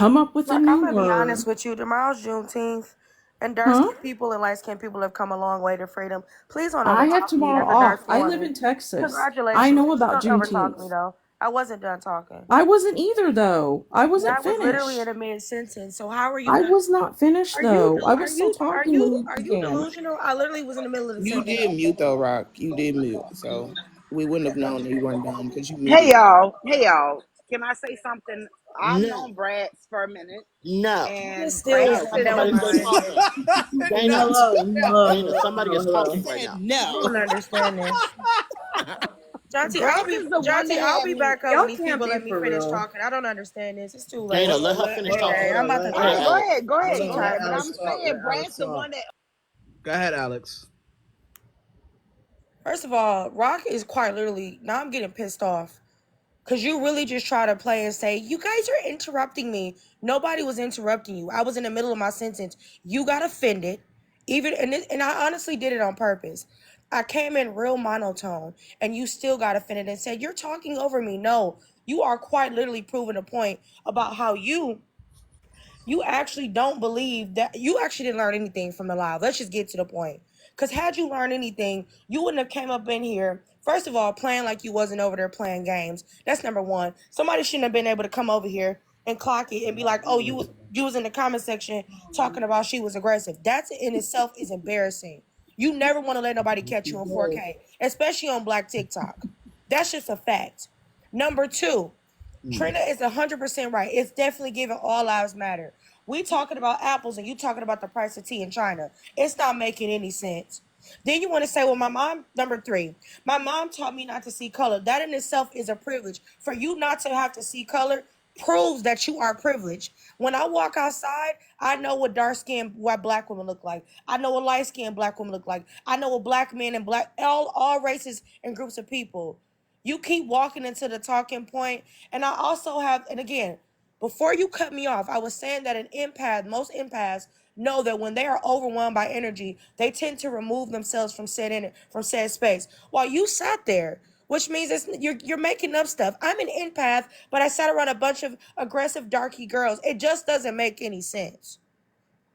come up with a Like, I'm new gonna be honest word. with you. Tomorrow's Juneteenth, and dark Huh? skinned people and light skinned people have come a long way to freedom. Please don't I have overtalk me tomorrow as a off. dark skinned I live woman. in Texas. I Congratulations. know Please about don't overtalk me Juneteenth. though. I wasn't done talking. I wasn't either, though. I And I wasn't was literally in finished. a mid sentence. So how are you I not? was not finished, Are you though. I are was still you are talking when you you are you began. delusional? I literally was in the middle of the You sentence. did mute though, Rock. You did mute, so we wouldn't have known that you weren't done because you Hey muted. y'all, hey y'all. Can I say something? I've No, known Brad for a minute, no. This and still Brad was Dana, says never that somebody's he's still mind. talking. No, Dana, Dana, somebody is I talking right said now. I no. don't understand this. Brad is the one Jonty, that I'll had be me. back up when Y'all these can't people be let me for finish real. talking. I don't understand this. It's too late. Dana, let her finish talking. Okay, I'm about to Go All ahead, right, go. Alex. go I'm ahead, too go tired ahead. of But I'm this. saying Brad's the one that. Go ahead, Alex. First of all, Rock is quite literally, now I'm getting pissed off. Because you really just try to play and say, you guys are interrupting me. Nobody was interrupting you. I was in the middle of my sentence. You got offended. And I honestly did it on purpose. I came in real monotone and you still got offended and said, you're talking over me. No, you are quite literally proving a point about how you actually don't believe that you actually didn't learn anything from the live. Let's just get to the point. Because had you learned anything, you wouldn't have came up in here, first of all, playing like you wasn't over there playing games. That's number one. Somebody shouldn't have been able to come over here and clock it and be like, oh, you was in the comment section talking about she was aggressive. That in itself is embarrassing. You never want to let nobody catch you on 4K, especially on Black TikTok. That's just a fact. Number two, Trina is 100% right. It's definitely giving all lives matter. We talking about apples and you talking about the price of tea in China. It's not making any sense. Then you want to say, well, my mom, number three, my mom taught me not to see color. That in itself is a privilege. For you not to have to see color proves that you are privileged. When I walk outside, I know what what black women look like. I know what light skinned black women look like. I know what black men and all races and groups of people. You keep walking into the talking point, and I also have, and again, before you cut me off, I was saying that most empaths know that when they are overwhelmed by energy, they tend to remove themselves from said space. While you sat there, which means you're making up stuff. I'm an empath, but I sat around a bunch of aggressive darky girls. It just doesn't make any sense.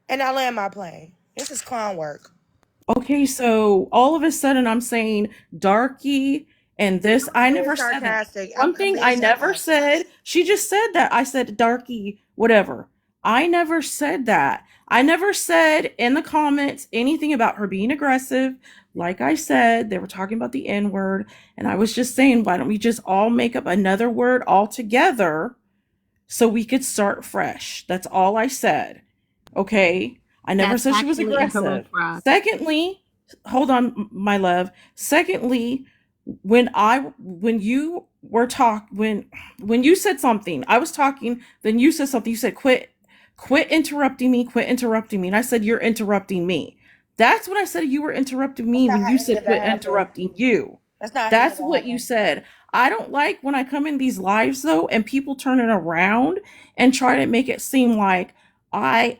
And I land my plane. This is clown work. Okay, so all of a sudden I'm saying darky and this. I Being never said that. sarcastic. One I'm thing being I never sarcastic. said, she just said that. I said darky, whatever. I never said that. I never said in the comments anything about her being aggressive. Like I said, they were talking about the N word, and I was just saying, why don't we just all make up another word altogether so we could start fresh? That's all I said. Okay? I never That's said she was factually incorrect, aggressive. Rock. Secondly, hold on, my love. Secondly, when you were when you said something, I was talking, then you said something, you said quit interrupting me, quit interrupting me. And I said you're interrupting me. That's what I said, you were interrupting That's me not when how you any said of that quit happened. interrupting you. That's not how any of That's that what you happened. said. I don't like when I come in these lives though and people turn it around and try to make it seem like I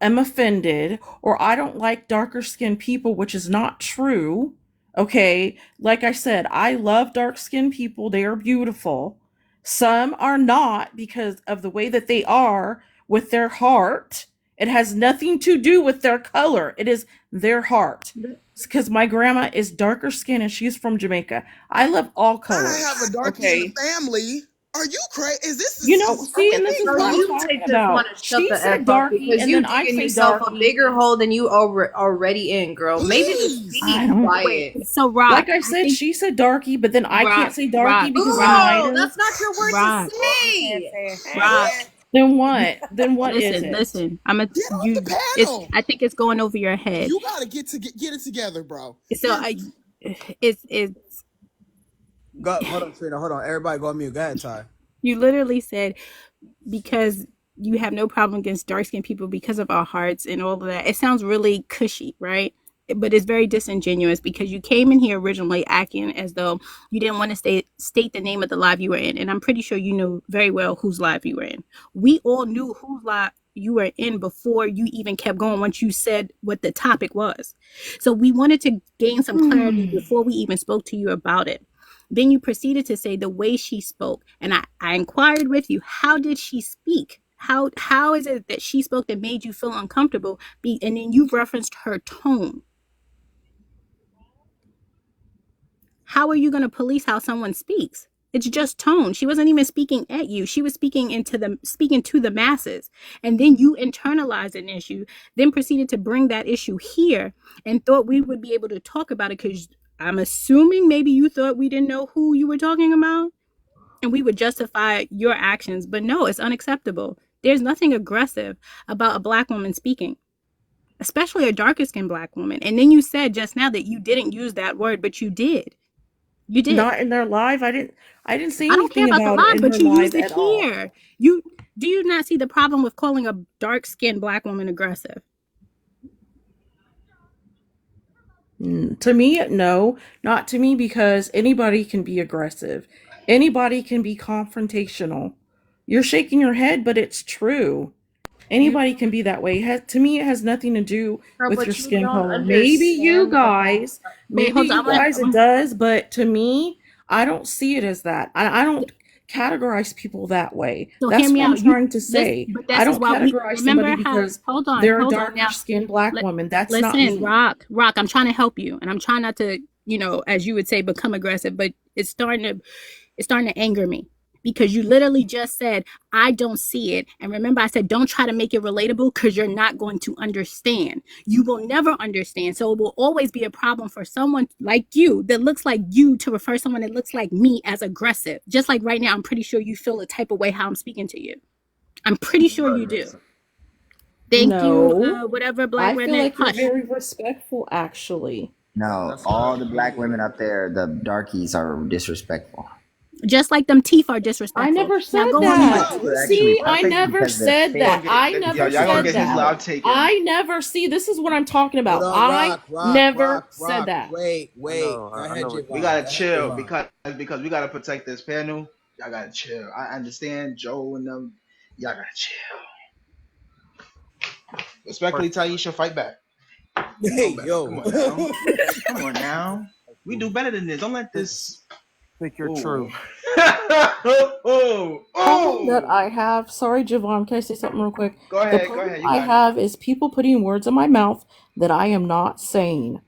am offended or I don't like darker skinned people, which is not true. Okay. Like I said, I love dark skinned people. They are beautiful. Some are not because of the way that they are with their heart. It has nothing to do with their color. It is their heart. Because my grandma is darker skinned and she's from Jamaica. I love all I have a colors. darkie in the Okay. family. Are you crazy? Are See, we and this being is So what I'm you grown? talking might just want about. to shut She the said F up darky, because and you then I digging say yourself a darky. bigger hole than you already in, girl. Maybe just I Please. be don't. Wait, quiet. so Rock, Like I I said, think she said darky, but then I can't Rock, say Rock, darky because I'm Rock, Girl, lighter. that's not your word to Rock, You can't say. say it. Hey, Rock. man. Then what? Then what is Listen, it? listen. I'm a Get off the you. It's. panel. I think it's going over your head. You gotta get it together, bro. So I, it's. Go. Hold on, Trina. Hold on. Everybody, go on mute. Go ahead, Ty. You literally said because you have no problem against dark skinned people because of our hearts and all of that. It sounds really cushy, right? But it's very disingenuous because you came in here originally acting as though you didn't want to state the name of the live you were in. And I'm pretty sure you knew very well whose live you were in. We all knew whose live you were in before you even kept going once you said what the topic was. So we wanted to gain some clarity before we even spoke to you about it. Then you proceeded to say the way she spoke. And I inquired with you, how did she speak? How is it that she spoke that made you feel uncomfortable? And then you've referenced her tone. How are you going to police how someone speaks? It's just tone. She wasn't even speaking at you. She was speaking to the masses. And then you internalized an issue, then proceeded to bring that issue here and thought we would be able to talk about it because I'm assuming maybe you thought we didn't know who you were talking about and we would justify your actions. But no, it's unacceptable. There's nothing aggressive about a Black woman speaking, especially a darker skinned Black woman. And then you said just now that you didn't use that word, but you did. You did. Not in their live. I didn't say I don't care anything about the about it live, in but her you live used it at all. here. Do you not see the problem with calling a dark skinned Black woman aggressive? To me, no, not to me, because anybody can be aggressive. Anybody can be confrontational. You're shaking your head, but it's true. You, Anybody can be that way. To me, it has nothing to do girl, with your but you skin don't color. Maybe you understand the whole. guys, Wait, maybe hold on. you guys, it does, but to me, I don't see it as that. I don't categorize people that way. So hear That's me what I'm out. trying to say. But I this is don't why we categorize somebody remember how. because they're a Hold on. darker Now, skinned Black woman. That's not listen, me. Rock. I'm trying to help you, and I'm trying not to, as you would say, become aggressive. But it's starting to anger me because you literally just said I don't see it. And remember, I said don't try to make it relatable because you're not going to understand. You will never understand. So it will always be a problem for someone like you that looks like you to refer someone that looks like me as aggressive. Just like right now, I'm pretty sure you feel the type of way how I'm speaking to you. I'm pretty sure you do. Thank you, No, whatever Black I feel redneck. like you're Hush. very respectful, actually. No, That's all not the Black true. women up there, the darkies, are disrespectful. Just like them teeth are I disrespectful. never Now said go on mute. that. Teeth are actually See, I perfect never because they're said He that. gonna fake. get, I never y'all gonna said get his that. live No. taken. I never see. This is what I'm talking Hold about. on, I never said Rock. that. Wait, I wait. know, Go I ahead, know. We Javon. gotta Go ahead, chill Javon. because we gotta protect this panel. Y'all gotta chill. I understand Joe and them. Y'all gotta chill. Respectfully, Taisha, fight back. You Hey, know better. yo. Come on now. Come on now. We do better than this. Don't let this. Speak your Ooh. truth. Oh, Problem that oh. I have. Sorry, Javon. Can I say something real quick? Go The ahead. Go problem ahead. You I got it. have is people putting words in my mouth that I am not saying.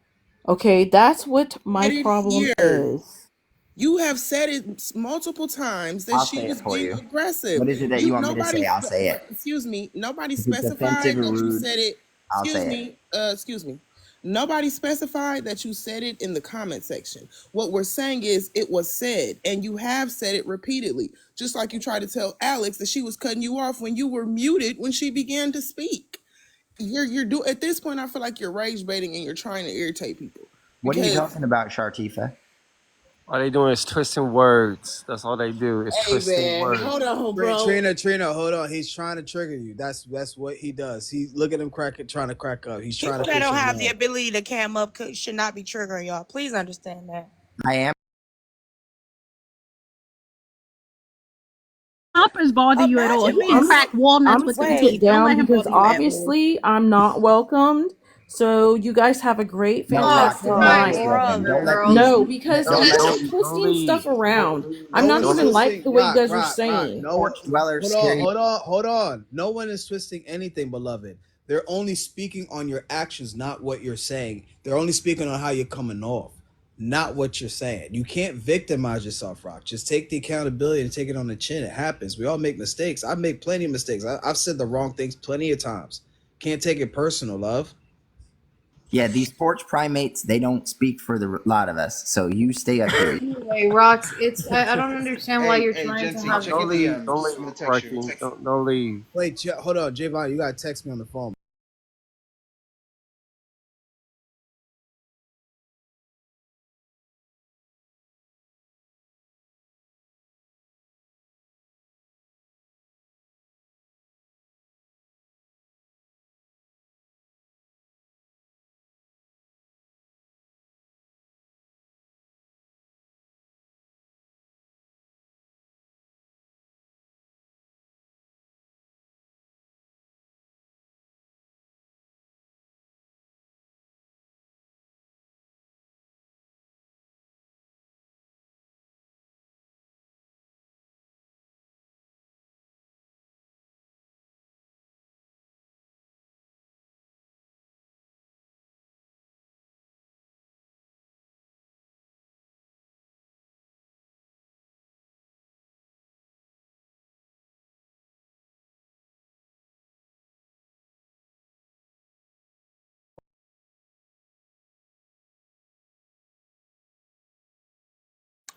Okay, that's what my Said it problem here. is. You have said it multiple times that I'll she say it was for being you. aggressive. What is it that you You want me to nobody say? I'll say it. excuse me, nobody If it's offensive specified or that you rude, said it. I'll say it. Excuse me. Nobody specified that you said it in the comment section. What we're saying is it was said, and you have said it repeatedly. Just like you tried to tell Alex that she was cutting you off when you were muted when she began to speak. You're do at this point. I feel like you're rage baiting and you're trying to irritate people What are you because talking about, Shartifa? All they doing is twisting words. That's all they do is hey twisting man, words. hold on, bro. Trina, hold on. He's trying to trigger you. That's what he does. Look at him trying to crack up. He's trying People to that piss don't you have the off. ability to cam up should not be triggering y'all. Please understand that. I am. Choppers bother you at all. Imagine He can being I'm so. crack walnuts I'm with gonna them take it Wait, teeth. Don't down let him because bother you at all. obviously I'm not welcomed. So you guys have a great, No, Rock, Rock, fantastic the Rock, man is night. welcome. Don't let girl. these No, because don't let people are these Don't twisting stuff leave. around. I'm No not one is even Don't like twisting. the way you guys are Rock. saying. No one. porch dwellers Hold on, scare you. hold on. No one is twisting anything, beloved. They're only speaking on your actions, not what you're saying. They're only speaking on how you're coming off, not what you're saying. You can't victimize yourself, Rock. Just take the accountability and take it on the chin. It happens. We all make mistakes. I've made plenty of mistakes. I've said the wrong things plenty of times. Can't take it personal, love. Yeah, these porch primates, they don't speak for the lot of us. So you stay up here. Anyway, Rocks, I don't understand why you're hey, trying to Genty, have. check your leave. Don't DMs. leave, I'm gonna text you. Rocky. Don't leave. Wait, hold on, Javon. You gotta text me on the phone.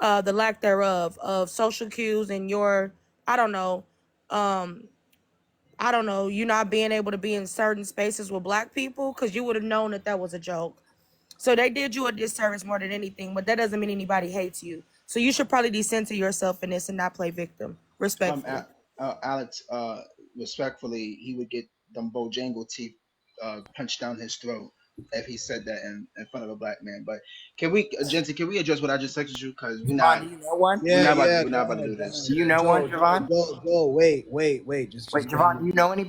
the lack thereof of social cues and your, I don't know, um, you not being able to be in certain spaces with black people because you would have known that that was a joke. So they did you a disservice more than anything, but that doesn't mean anybody hates you. So you should probably decenter yourself in this and not play victim, respectfully. Alex, respectfully, he would get them Bojangle teeth punched down his throat if he said that in front of a black man. But can we, Jensen, can we address what I just texted you? Because Javon, do you know one? we're not about to do this. Do you know one, Javon? Go. Wait. Just Wait, go Javon, do you know any?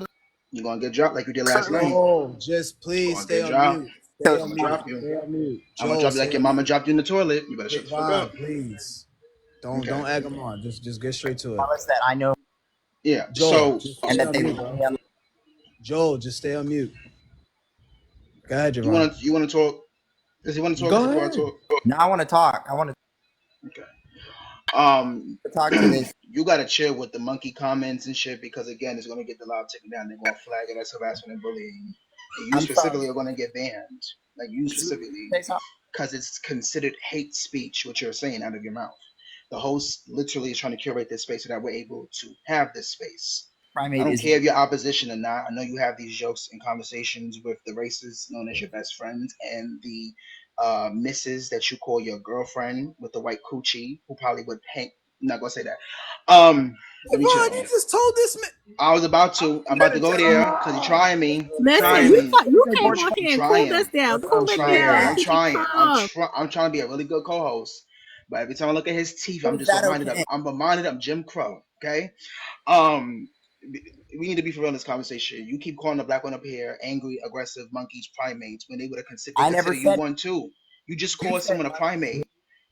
You're gonna get dropped like you did last night. No, just please stay on mute. Stay on mute. Stay on mute. I'm gonna drop you like your mama dropped you in the toilet. You better shut the fuck up. Please. Don't egg them on. Just get straight to it. Tell us that I know. Yeah. Joel, So and that they Joel, just stay on mute. Go ahead, Javon. You wanna talk? Does he want to talk? Go before ahead. I talk? No, I want to talk. Okay. Talk to this. You gotta chill with the monkey comments and shit because again, it's gonna get the live taken down. They're gonna flag it as harassment and bullying. And you specifically are gonna get banned. Like you specifically, because it's considered hate speech what you're saying out of your mouth. The host literally is trying to curate this space so that we're able to have this space. I don't care if you're opposition or not. I know you have these jokes and conversations with the racists known as your best friends and the misses that you call your girlfriend with the white coochie who probably would hang. I'm not gonna say that. Let me chill. You just told this man. I was about to. I'm about to go there because you're trying me. Listen, you came on here and cooled us down. Cool it down. I'm trying to be a really good co-host. But every time I look at his teeth, I'm just reminded of. I'm reminded of Jim Crow. Okay. We need to be for real in this conversation. You keep calling the black one up here angry, aggressive monkeys, primates when they would have considered you one too. You just called someone a primate.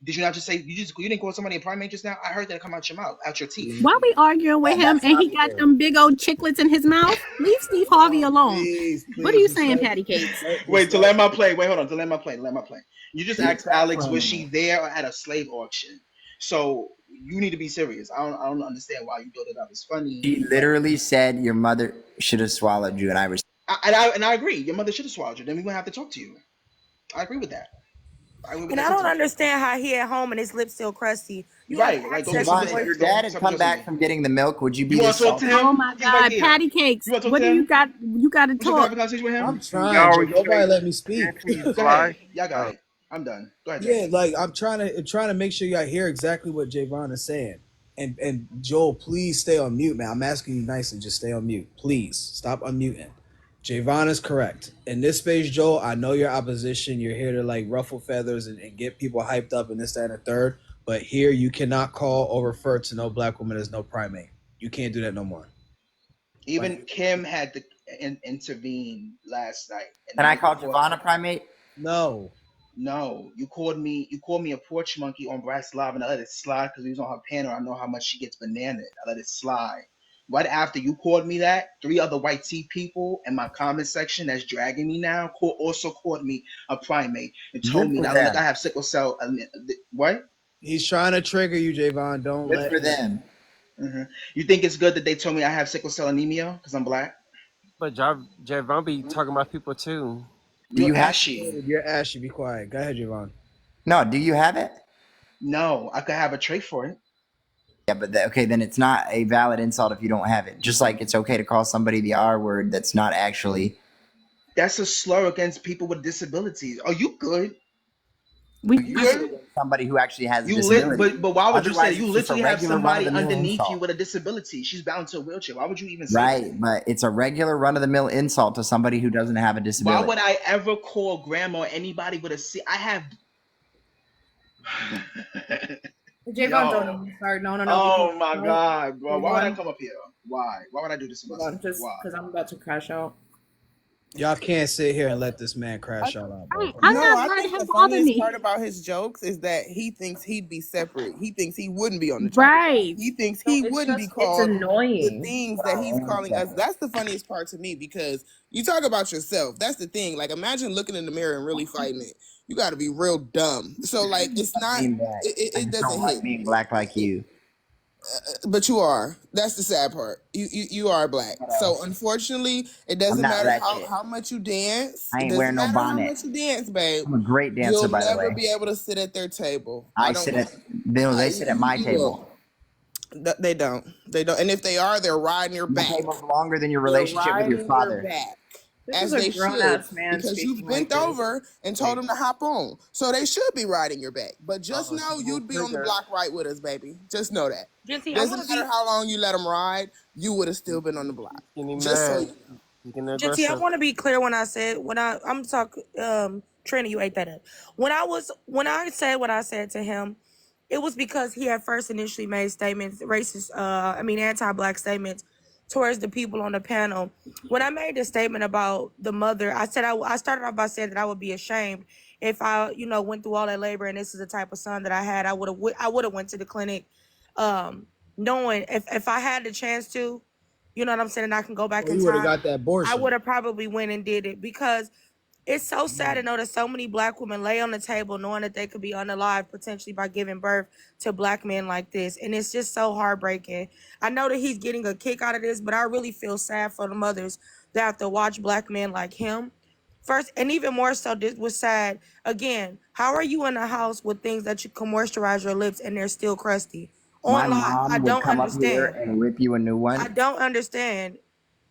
Did you not just say you didn't call somebody a primate just now? I heard that come out your mouth, out your teeth. Why we arguing with him and he got them big old chiclets in his mouth? Leave Steve Harvey alone. Please, what are you saying, Patty Cakes? Wait, to let my play. Wait, hold on. To let my play. You just asked Alex, was she there or at a slave auction? So you need to be serious. I don't understand why you built it up. It's funny. She literally said your mother should have swallowed you, and I agree. Your mother should have swallowed you. Then we wouldn't have to talk to you. I agree with that. And I don't understand how he at home and his lips still crusty. Right, like Javon, if your dad had come back from getting the milk, would you be? You want to talk to him? Oh my God, Patty Cakes! What do you got? You got to talk. I'm trying. Nobody let me speak. Y'all got it. I'm done. Go ahead. Yeah, like I'm trying to make sure y'all hear exactly what Javon is saying. And Joel, please stay on mute, man. I'm asking you nicely, just stay on mute. Please stop unmuting. Javon is correct. In this space, Joel, I know your opposition. You're here to like ruffle feathers and get people hyped up and this, that, and the third. But here you cannot call or refer to no black woman as no primate. You can't do that no more. Even Kim had to intervene last night. Can I call Javon a primate? No, you called me a porch monkey on Brad's Live, and I let it slide because he was on her panel. I know how much she gets bananaed. I let it slide. Right after you called me that, 3 other white tea people in my comment section that's dragging me now also called me a primate and told me that I have sickle cell. What? He's trying to trigger you, Javon. Don't let for them. Mm-hmm. You think it's good that they told me I have sickle cell anemia because I'm black? But Javon be talking about people too. Do you have ashy? You're ashy. Be quiet. Go ahead, Javon. No, do you have it? No, I could have a trait for it. Yeah, but then it's not a valid insult if you don't have it. Just like it's okay to call somebody the R word that's not actually. That's a slur against people with disabilities. Are you good? Somebody who actually has a disability. But why would you say you literally have somebody underneath you with a disability? She's bound to a wheelchair. Why would you even say that? But it's a regular run-of-the-mill insult to somebody who doesn't have a disability. Why would I ever call grandma or anybody with a I have... Javon, don't start. No. Oh my God, bro. Why would I come up here? Why? Why would I do this to myself? Just because I'm about to crash out. Y'all can't sit here and let this man crash out. I think the funniest part about his jokes is that he thinks he'd be separate. He thinks he wouldn't be on the chart. Right. He thinks he wouldn't be called the things that he's calling us. That's the funniest part to me because you talk about yourself. That's the thing. Like, imagine looking in the mirror and really fighting it. You got to be real dumb. So, like, it's not. It doesn't hit. Being black like you. But you are. That's the sad part. You are black. So unfortunately, it I'm doesn't not matter ratchet. how much you dance. I It ain't doesn't wearing no matter how bonnet. much you dance, babe. I'm a great dancer, You'll by the never way. be able to sit at their table. I sit at they sit at my table. They don't. They don't. And if they are, they're riding your My back. table's longer than your They're relationship with your riding your father. back. This As is a they grown should, ass man because speaking you've like bent this. over and told them to hop on. So they should be riding your back. But just Oh, know she you'd be on the trigger. block right with us, baby. Just know that. Jinty, I want Doesn't to matter be how long you let them ride, you would have still been on the block. Getting Just so mad. you know. Getting Jinty, I aggressive. want to be clear when I said I'm talking Trina, you ate that up. When I said what I said to him, it was because he had first initially made statements, racist, anti-black statements towards the people on the panel. When I made the statement about the mother, I said I started off by saying that I would be ashamed if I, went through all that labor and this is the type of son that I had. I would have went to the clinic, knowing if I had the chance to, you know what I'm saying, and I can go back in You would have time, got that I abortion. would have probably went and did it because it's so sad to know that so many black women lay on the table knowing that they could be unalive potentially by giving birth to black men like this. And it's just so heartbreaking. I know that he's getting a kick out of this, but I really feel sad for the mothers that have to watch black men like him. First, and even more so, this was sad. Again, how are you in a house with things that you can moisturize your lips and they're still crusty? My On live, I mom would don't come up here understand. and rip you a new I one. don't understand.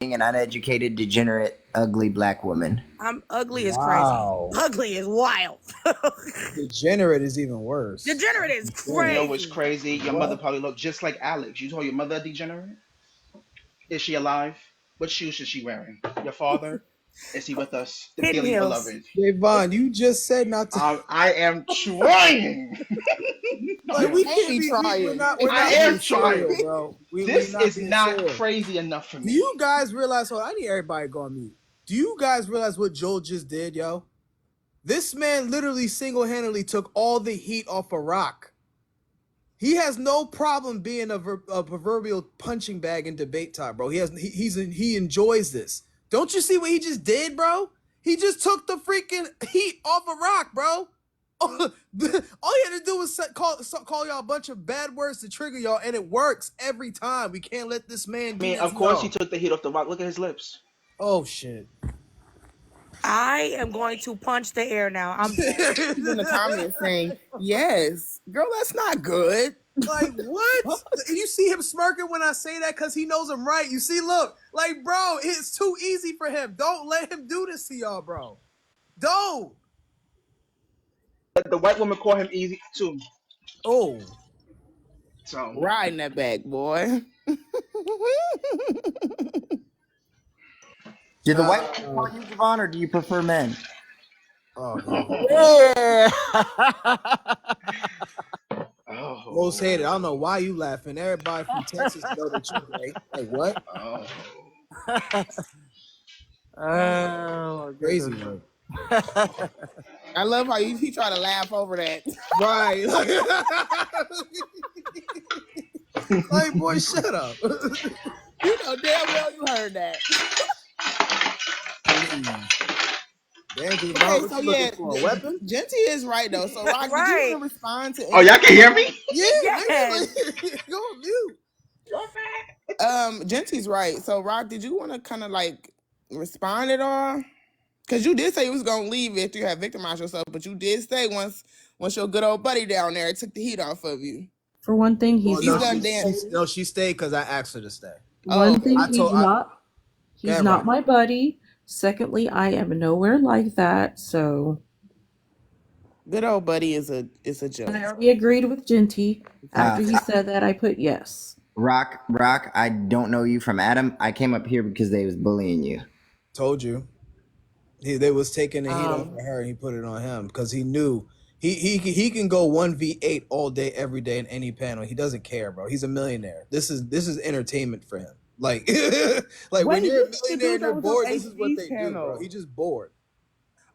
Being an uneducated, degenerate, ugly black woman. I'm ugly as crazy. Wow. Ugly is wild. Degenerate is even worse. Degenerate is You crazy. know what's crazy? Your mother probably looked just like Alex. You told your mother a degenerate? Is she alive? What shoes is she wearing? Your father? Is he with us? The Hidden dearly heels. beloved. Javon, you just said not to. I am trying. Like we Can't can't be be. We're trying. not. I We're not am being trying. soiled, bro. We're This not is being not soiled. crazy enough for Do me. you guys realize? Hold on, I need everybody to go on mute. Do you guys realize what Joel just did, yo? This man literally single-handedly took all the heat off of Rock. He has no problem being a proverbial punching bag in debate time, bro. He enjoys this. Don't you see what he just did, bro? He just took the freaking heat off of Rock, bro. All he had to do was call y'all a bunch of bad words to trigger y'all, and it works every time. We can't let this man do this. Of course he took the heat off the rock. Look at his lips. Oh shit. I am going to punch the air now. I'm in the comments saying, yes, girl, that's not good. Like, what? You see him smirking when I say that because he knows I'm right. You see, look, like, bro, it's too easy for him. Don't let him do this to y'all, bro. Don't. The white woman called him easy too. Oh. So riding that back, boy. Did the white woman call you Javon, or do you prefer men? Oh, Yeah. Most hated. I don't know why you laughing. Everybody from Texas know that you gay. Like what? Oh, crazy one. I love how he try to laugh over that. Right. Like, boy, shut up. You know damn well you heard that. Damn, okay, so yeah, Genty is right though. So Rock, did you want to respond to? Oh, y'all can hear me? Yeah, yes. Go on mute. Genty's right. So Rock, did you want to kind of like respond at all? Because you did say you was gonna leave after you had victimized yourself, but you did stay once your good old buddy down there took the heat off of you. For one thing, he's done dancing. No, she stayed because I asked her to stay. One thing, he's not my buddy. Secondly, I am nowhere like that, so. Good old buddy is a joke. And I already agreed with Genty. After he said that, I put yes. Rock, I don't know you from Adam. I came up here because they was bullying you. Told you. They was taking the heat off of her and he put it on him because he knew he can go 1v8 all day, every day in any panel. He doesn't care, bro. He's a millionaire. This is entertainment for him. Like, like when you're a millionaire and you're bored, this is what they do, bro. He just bored.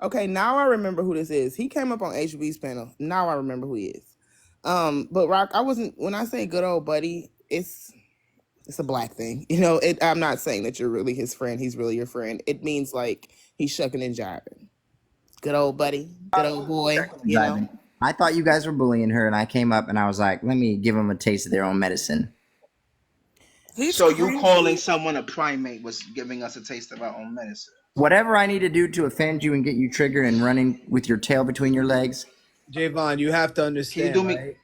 Okay, now I remember who this is. He came up on HB's panel. Now I remember who he is. But Rock, when I say good old buddy, it's a black thing. You know, I'm not saying that you're really his friend. He's really your friend. It means like he's shucking and jiving. Good old buddy, good old boy. You know? I thought you guys were bullying her, and I came up and I was like, let me give them a taste of their own medicine. So you calling someone a primate was giving us a taste of our own medicine. Whatever I need to do to offend you and get you triggered and running with your tail between your legs. Javon, you have to understand, do me- right?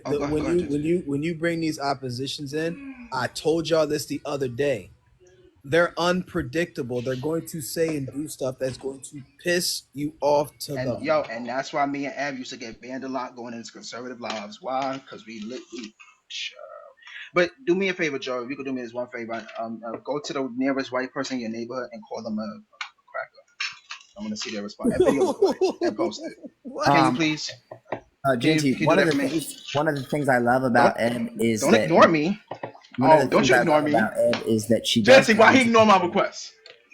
go ahead. When you bring these oppositions in, I told y'all this the other day. They're unpredictable. They're going to say and do stuff that's going to piss you off to And the and that's why me and Ab used to get banned a lot going into conservative lives. Why? Because we But do me a favor, Joe. If you could do me this one favor, go to the nearest white person in your neighborhood and call them a cracker. I want to see their response. And video record it and post it. Can you please? JT, one of the things I love about Ed is don't that ignore me. Don't you ignore me. About Ed is that she Jesse, why he ignore my requests?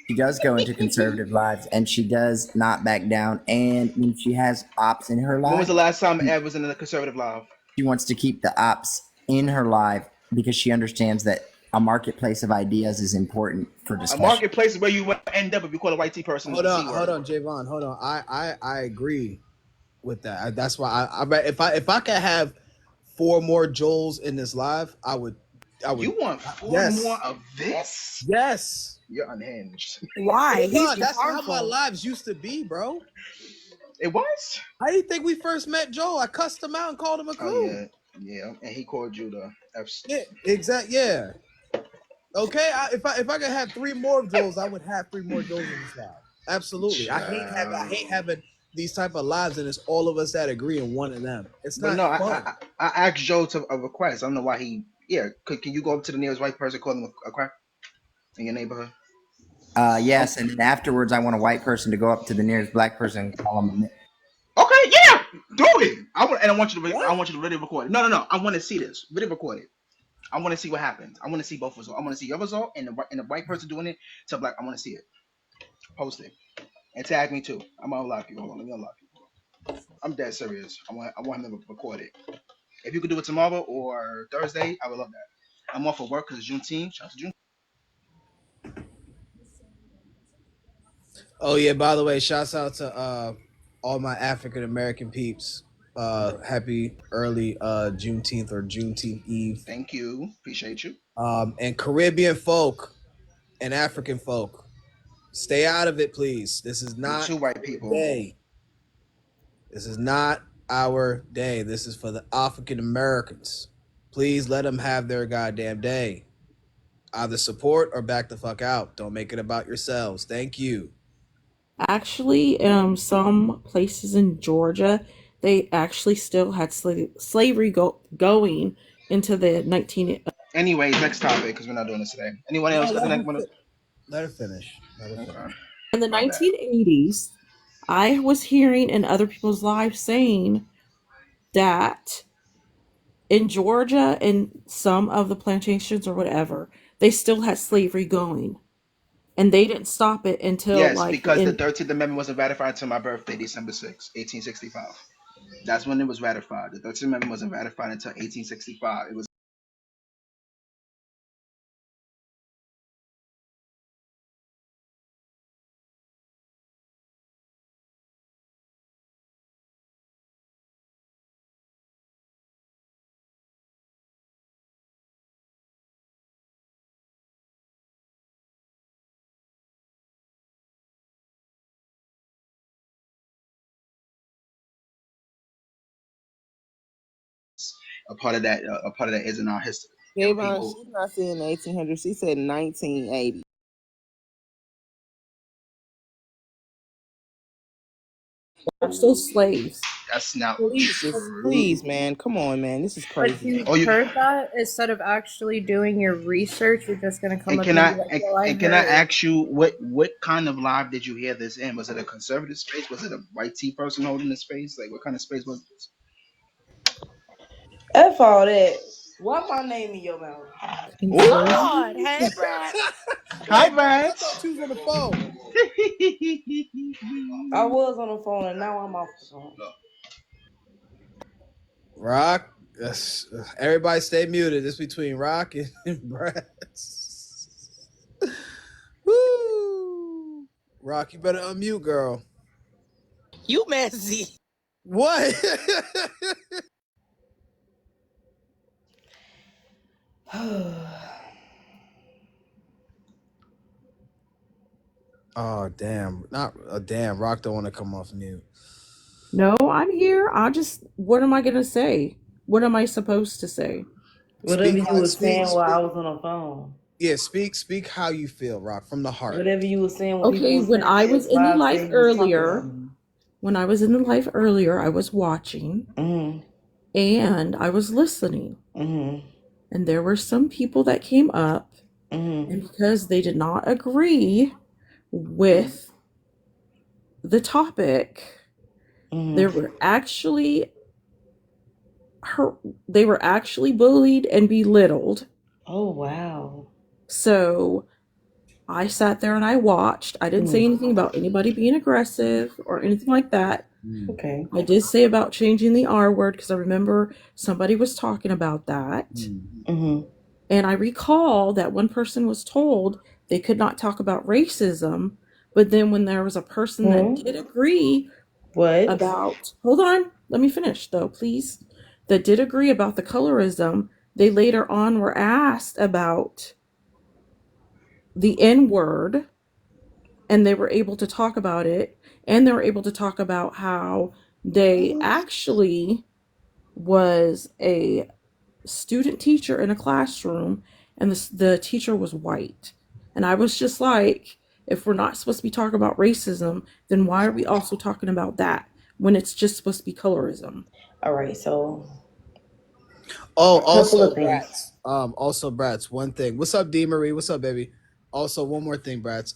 She does go into conservative lives, and she does not back down. And when she has ops in her life, when was the last time Ed was in a conservative live? She wants to keep the ops in her life because she understands that a marketplace of ideas is important for discussion. A marketplace is where you end up if you call a white T person. Hold on, Javon. Hold on. I agree with that. That's why if I could have 4 more Joels in this live, I would. You want 4 more of this? Yes. You're unhinged. Why? That's how my lives used to be, bro. It was? How do you think we first met Joel? I cussed him out and called him a coon. Yeah, and he called you the F. Yeah, exactly. Yeah. Okay, if I could have 3 more Joels, I would have 3 more Joels in this live. Absolutely. I hate having these type of lives, and it's all of us that agree on one of them. It's not. But no, fun. I asked Joe to a request. I don't know why he. Yeah, can you go up to the nearest white person, call them a crack in your neighborhood? Yes, and then afterwards, I want a white person to go up to the nearest black person and call them. Okay, yeah, do it. I want you to video record it. No. I want to see this video record it. I want to see what happens. I want to see both results. I want to see your result and the white person doing it to black. I want to see it. Post it and tag me too. I'm gonna unlock you. Hold on, let me unlock you. I'm dead serious. I want him to record it. If you could do it tomorrow or Thursday, I would love that. I'm off for work because it's Juneteenth. Shout out to June. Oh yeah, by the way, shouts out to all my African American peeps. Happy early Juneteenth or Juneteenth Eve. Thank you. Appreciate you. And Caribbean folk and African folk. Stay out of it, please. This is not two white people. Day. This is not our day. This is for the African Americans. Please let them have their goddamn day. Either support or back the fuck out. Don't make it about yourselves. Thank you. Actually, some places in Georgia, they actually still had slavery going into the 19. Anyways, next topic because we're not doing this today. Anyone else? Let her finish. In the 1980s, I was hearing in other people's lives saying that in Georgia and some of the plantations or whatever, they still had slavery going. And they didn't stop it until because the 13th Amendment wasn't ratified until my birthday, December 6, 1865. That's when it was ratified. The 13th Amendment wasn't ratified until 1865. It was a part of that is in our history. Javon, she's not saying 1800. She said 1980. They're still slaves. That's not Please, man. Come on, man. This is crazy. But you heard that instead of actually doing your research, you're just gonna come up and can I ask you what kind of live did you hear this in? Was it a conservative space? Was it a white T person holding the space? Like what kind of space was this? F all that. Why my name in your mouth? Lord, hey Brad. Hi Brad. I thought you was on the phone. I was on the phone and now I'm off the phone. Rock, everybody stay muted. It's between Rock and Brad. Woo! Rock, you better unmute, girl. You messy. What? Oh damn! Not damn. Rock don't want to come off mute. No, I'm here. What am I going to say? What am I supposed to say? Whatever Speak. you were Speak. saying while I Speak. was on the phone. Yeah. Speak. Speak how you feel, Rock, from the heart. Whatever you were saying when people Okay, were saying this while I said you was talking about me. when I was in the live earlier, I was watching and I was listening. And there were some people that came up, and because they did not agree with the topic, they were actually bullied and belittled. Oh wow. So I sat there and I watched. I didn't say anything about anybody being aggressive or anything like that. Okay. I did say about changing the R word because I remember somebody was talking about that. And I recall that one person was told they could not talk about racism, but then when there was a person that did agree about, hold on, let me finish though, please, that did agree about the colorism, they later on were asked about the N word and they were able to talk about it, and they were able to talk about how they actually was a student teacher in a classroom and the teacher was white. And I was just like, if we're not supposed to be talking about racism, then why are we also talking about that when it's just supposed to be colorism? All right, so Also, Brats. Brats. One thing. What's up, D Marie? What's up, baby? Also, one more thing, Brats.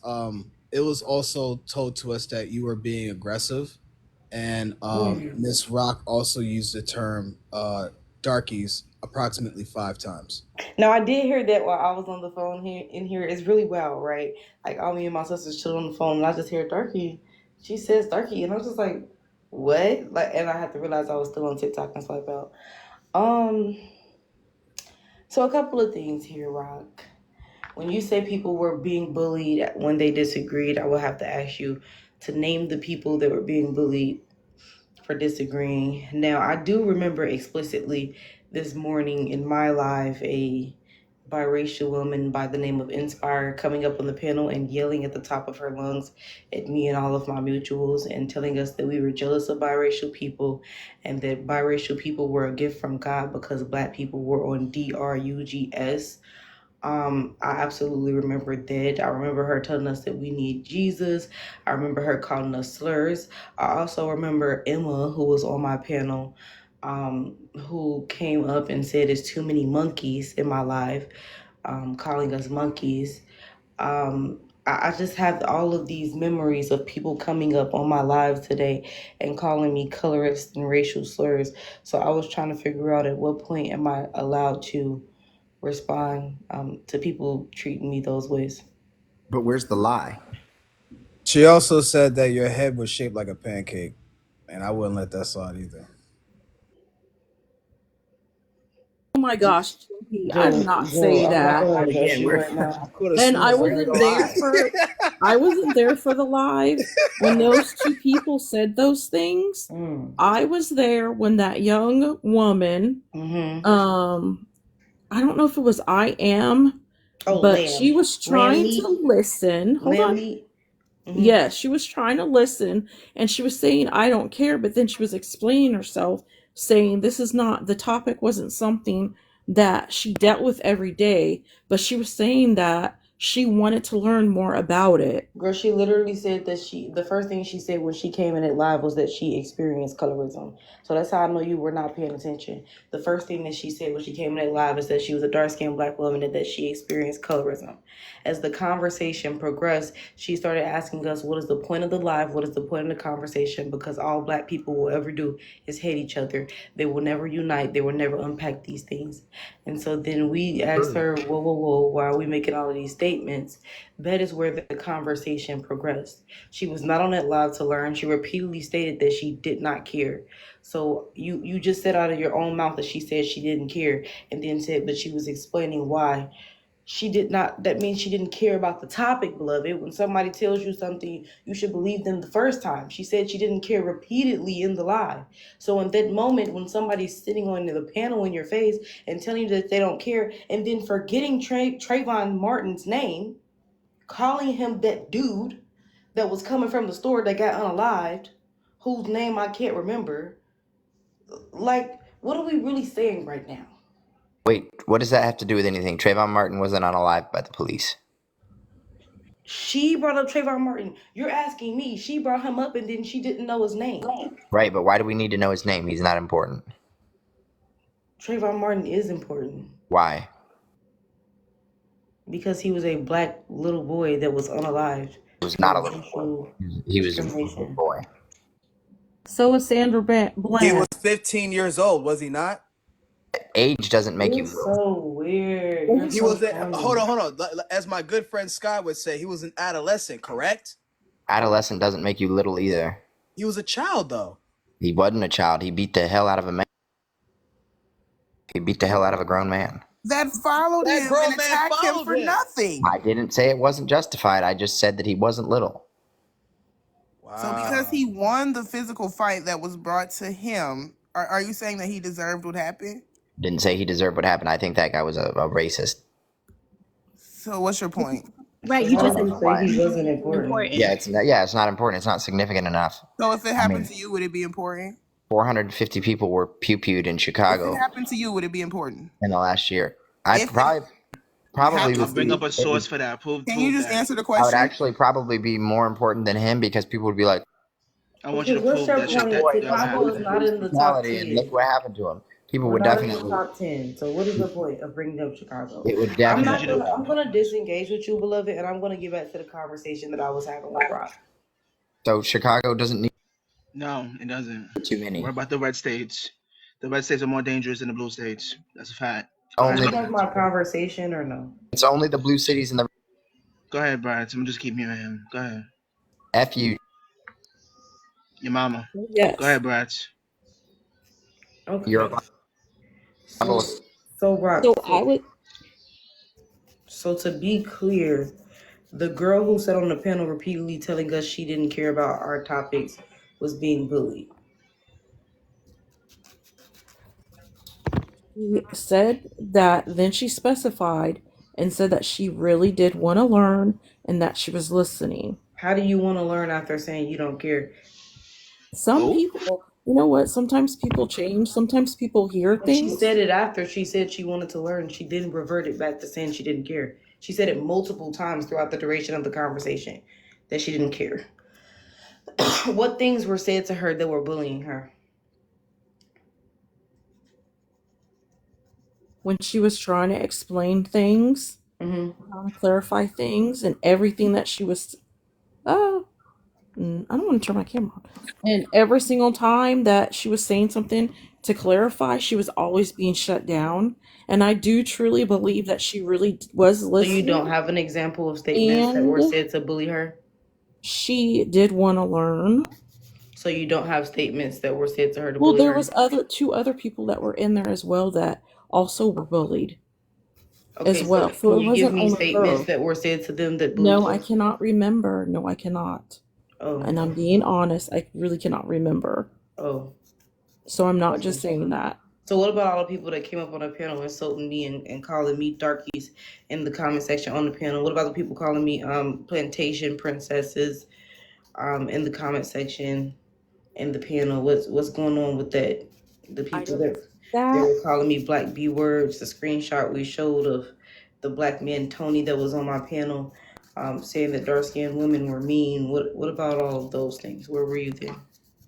It was also told to us that you were being aggressive, and Miss Rock also used the term "darkies" approximately 5 times. Now I did hear that while I was on the phone here in here. It's really well, right? Like all me and my sisters chill on the phone and I just hear Darky. She says Darky and I was just like, what? Like and I had to realize I was still on TikTok and swipe out. So a couple of things here, Rock. When you say people were being bullied when they disagreed, I will have to ask you to name the people that were being bullied for disagreeing. Now, I do remember explicitly this morning in my life a biracial woman by the name of Inspire coming up on the panel and yelling at the top of her lungs at me and all of my mutuals and telling us that we were jealous of biracial people and that biracial people were a gift from God because Black people were on DRUGS. I absolutely remember that. I remember her telling us that we need Jesus. I remember her calling us slurs. I also remember Emma, who was on my panel, who came up and said there's too many monkeys in my life, calling us monkeys. I just have all of these memories of people coming up on my live today and calling me colorist and racial slurs. So I was trying to figure out at what point am I allowed to respond to people treating me those ways. But where's the lie? She also said that your head was shaped like a pancake, and I wouldn't let that slide either. Oh my gosh, I did not say that. And I wasn't there for the live when those two people said those things. I was there when that young woman, I don't know if it was but she was trying to listen. Hold on. Yes, she was trying to listen and she was saying, I don't care. But then she was explaining herself, saying the topic wasn't something that she dealt with every day, but she was saying that she wanted to learn more about it. Girl, she literally said that the first thing she said when she came in it live was that she experienced colorism. So that's how I know you were not paying attention. The first thing that she said when she came in it live is that she was a dark-skinned Black woman and that she experienced colorism. As the conversation progressed, she started asking us, what is the point of the live? What is the point of the conversation? Because all Black people will ever do is hate each other. They will never unite. They will never unpack these things. And so then we asked her, whoa, why are we making all of these statements? That is where the conversation progressed. She was not on that live to learn. She repeatedly stated that she did not care. So you just said out of your own mouth that she said she didn't care and then said, but she was explaining why. She did not, that means she didn't care about the topic, beloved. When somebody tells you something, you should believe them the first time. She said she didn't care repeatedly in the live. So in that moment, when somebody's sitting on the panel in your face and telling you that they don't care, and then forgetting Trayvon Martin's name, calling him that dude, that was coming from the store that got unalived, whose name I can't remember. Like, what are we really saying right now? Wait, what does that have to do with anything? Trayvon Martin wasn't unalived by the police. She brought up Trayvon Martin. You're asking me. She brought him up and then she didn't know his name. Right, but why do we need to know his name? He's not important. Trayvon Martin is important. Why? Because he was a black little boy that was unalived. He was not a little boy. He was a little boy. So was Sandra Bland. He was 15 years old, was he not? Age doesn't make you little. So weird. He was hold on. As my good friend Scott would say, he was an adolescent, correct? Adolescent doesn't make you little either. He was a child, though. He wasn't a child. He beat the hell out of a man. He beat the hell out of a grown man. That followed him and attacked him for nothing. I didn't say it wasn't justified. I just said that he wasn't little. Wow. So because he won the physical fight that was brought to him, are you saying that he deserved what happened? Didn't say he deserved what happened. I think that guy was a racist. So what's your point? Right, you just said he wasn't important. Yeah, it's not important. It's not significant enough. So if it happened to you, would it be important? 450 people were pew-pewed in Chicago. If it happened to you, would it be important? In the last year. I probably would bring up a source for that. Can you just answer the question? I would actually probably be more important than him because people would be like, I want you to prove that shit Chicago is not in the top 10. And look what happened to him. People would not definitely in the top 10. So what is the point of bringing up Chicago? It would definitely. I'm gonna disengage with you, beloved, and I'm gonna get back to the conversation that I was having with Rob. So Chicago doesn't need. No, it doesn't. Too many. What about the red states? The red states are more dangerous than the blue states. That's a fact. Only that's my conversation or no? It's only the blue cities and the. Go ahead, Brad. I'm just keep muting him. Go ahead. F you. Your mama. Yes. Go ahead, Brad. Okay. You're a. So Rob. So I would. So to be clear, the girl who sat on the panel repeatedly telling us she didn't care about our topics was being bullied. She said that, then she specified and said that she really did want to learn and that she was listening. How do you want to learn after saying you don't care? Some people, you know what? Sometimes people change. Sometimes people hear things. She said it after she said she wanted to learn. She didn't revert it back to saying she didn't care. She said it multiple times throughout the duration of the conversation that she didn't care. What things were said to her that were bullying her? When she was trying to explain things, trying to clarify things, and everything that she was, I don't want to turn my camera on. And every single time that she was saying something to clarify, she was always being shut down. And I do truly believe that she really was listening. So you don't have an example of statements that were said to bully her? She did want to learn. So you don't have statements that were said to her to bully her? Well, there was two other people that were in there as well that also were bullied as well. So can you give me statements that were said to them that bullied No, I cannot remember. No, I cannot. Oh. And I'm being honest. I really cannot remember. Oh. So I'm not just saying that. So what about all the people that came up on the panel insulting me and calling me darkies in the comment section on the panel? What about the people calling me plantation princesses in the comment section in the panel? What's going on with that? The people that were calling me black B words, the screenshot we showed of the black man Tony that was on my panel saying that dark-skinned women were mean. What about all of those things? Where were you then?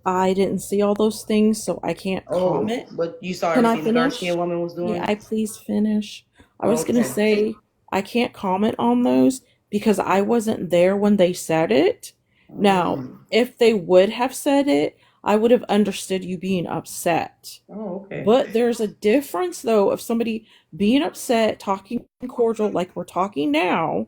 I didn't see all those things, so I can't comment. But you saw Can I everything the finish? dark-skinned woman was doing? Yeah, I please finish. I was going to say I can't comment on those because I wasn't there when they said it. Now, if they would have said it, I would have understood you being upset. Oh, okay. But there's a difference, though, of somebody being upset, talking cordial like we're talking now,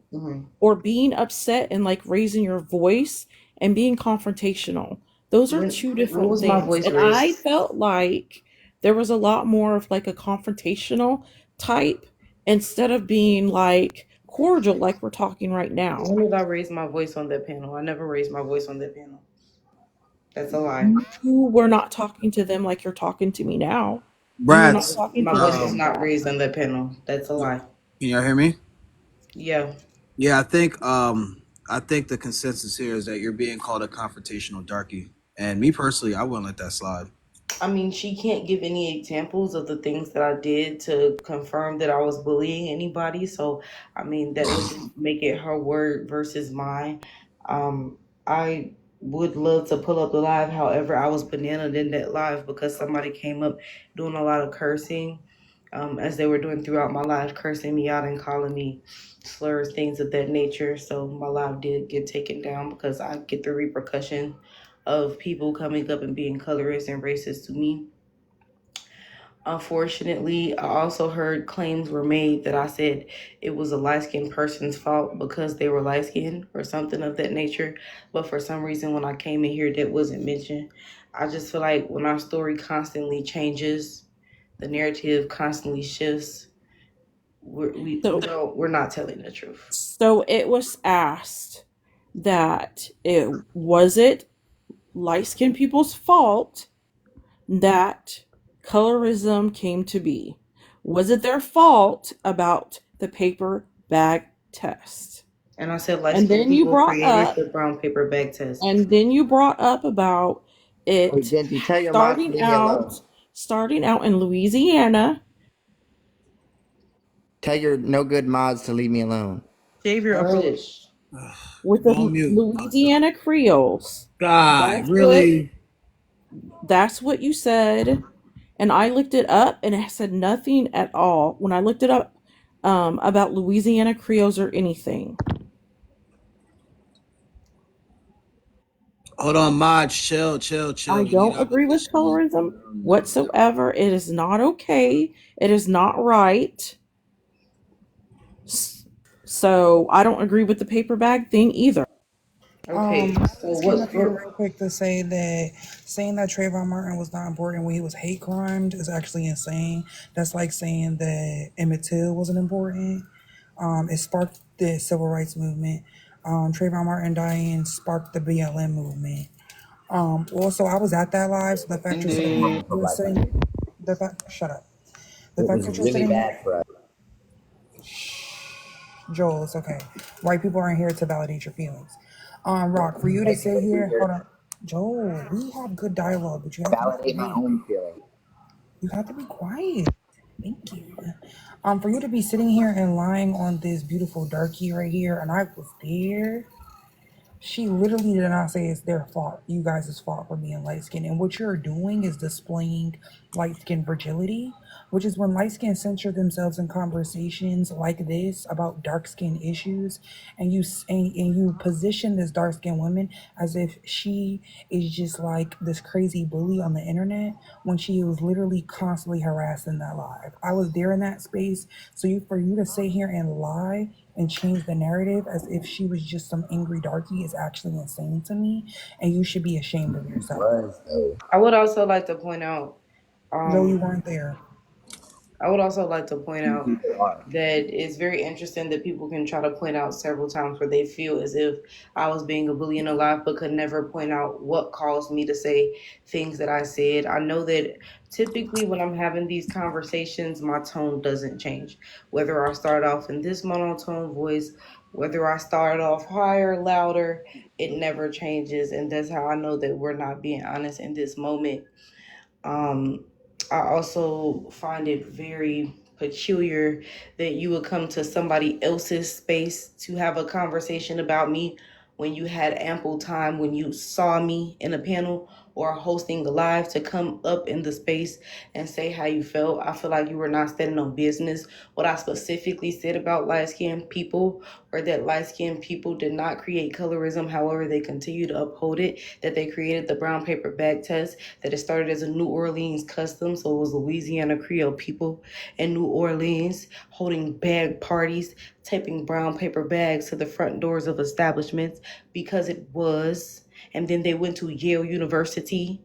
or being upset and like raising your voice and being confrontational. Those are two different things. My voice and raised? I felt like there was a lot more of like a confrontational type instead of being like cordial like we're talking right now. When did I raise my voice on that panel? I never raised my voice on that panel. That's a lie. You were not talking to them like you're talking to me now. Brad, My voice was not raised on that panel. That's a lie. Can y'all hear me? Yeah. Yeah, I think I think the consensus here is that you're being called a confrontational darky. And me personally, I wouldn't let that slide. I mean, she can't give any examples of the things that I did to confirm that I was bullying anybody. So, I mean, that would just make it her word versus mine. I would love to pull up the live. However, I was bananaed in that live because somebody came up doing a lot of cursing, as they were doing throughout my live, cursing me out and calling me slurs, things of that nature. So my live did get taken down because I get the repercussion of people coming up and being colorist and racist to me. Unfortunately, I also heard claims were made that I said it was a light-skinned person's fault because they were light-skinned or something of that nature. But for some reason, when I came in here, that wasn't mentioned. I just feel like when our story constantly changes, the narrative constantly shifts, we're not telling the truth. So it was asked that it light skinned people's fault that colorism came to be? Was it their fault about the paper bag test? And I said And light-skinned then you people brought created up, the brown paper bag test. and then you brought up about Wait, it Genty, tell your mom to leave me alone. starting out in Louisiana. Tell your no good mods to leave me alone. Shave your upper lip. With Go the on mute. Louisiana Creoles. God, really? That's what you said. And I looked it up and it said nothing at all when I looked it up about Louisiana Creoles or anything. Hold on, Mod. Chill. I We need don't agree with colorism whatsoever. It is not okay. It is not right. So I don't agree with the paper bag thing either. Okay, I so just came up here real quick to say that saying that Trayvon Martin was not important when he was hate crimed is actually insane. That's like saying that Emmett Till wasn't important. It sparked the civil rights movement. Trayvon Martin dying sparked the BLM movement. Also, I was at that live, so the fact you're saying, the fact, shut up. The It fact was that you're really sitting bad for us. Joel, it's okay. White people aren't here to validate your feelings. Rock, for you to sit here, hold on. Joel, we have good dialogue, but you have to Validate my own feeling. You have to be quiet. Thank you. For you to be sitting here and lying on this beautiful darkie right here, and I was there. She literally did not say it's their fault, you guys' fault for being light skinned. And what you're doing is displaying light skin fragility, which is when light skin censor themselves in conversations like this about dark skin issues, and you position this dark skinned woman as if she is just like this crazy bully on the internet when she was literally constantly harassed in that live. I was there in that space, so for you to sit here and lie and change the narrative as if she was just some angry darky is actually insane to me, and you should be ashamed of yourself. I would also like to point out, Joe, you weren't there. I would also like to point out that it's very interesting that people can try to point out several times where they feel as if I was being a bully in a life, but could never point out what caused me to say things that I said. I know that typically when I'm having these conversations, my tone doesn't change. Whether I start off in this monotone voice, whether I start off higher, louder, it never changes. And that's how I know that we're not being honest in this moment. I also find it very peculiar that you would come to somebody else's space to have a conversation about me when you had ample time, when you saw me in a panel or hosting a live, to come up in the space and say how you felt. I feel like you were not standing on business. What I specifically said about light-skinned people, or that light-skinned people did not create colorism, however they continue to uphold it, that they created the brown paper bag test, that it started as a New Orleans custom, so it was Louisiana Creole people in New Orleans holding bag parties, taping brown paper bags to the front doors of establishments because it was. And then they went to Yale University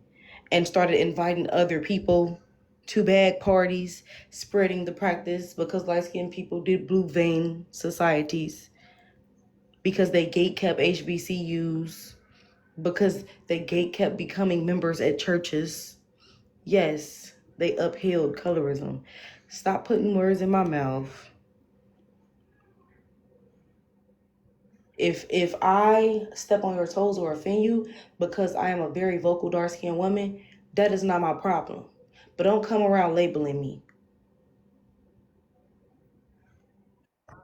and started inviting other people to bag parties, spreading the practice because light-skinned people did blue vein societies, because they gate kept HBCUs, because they gate kept becoming members at churches. Yes, they upheld colorism. Stop putting words in my mouth. If I step on your toes or offend you because I am a very vocal dark skinned woman, that is not my problem. But don't come around labeling me.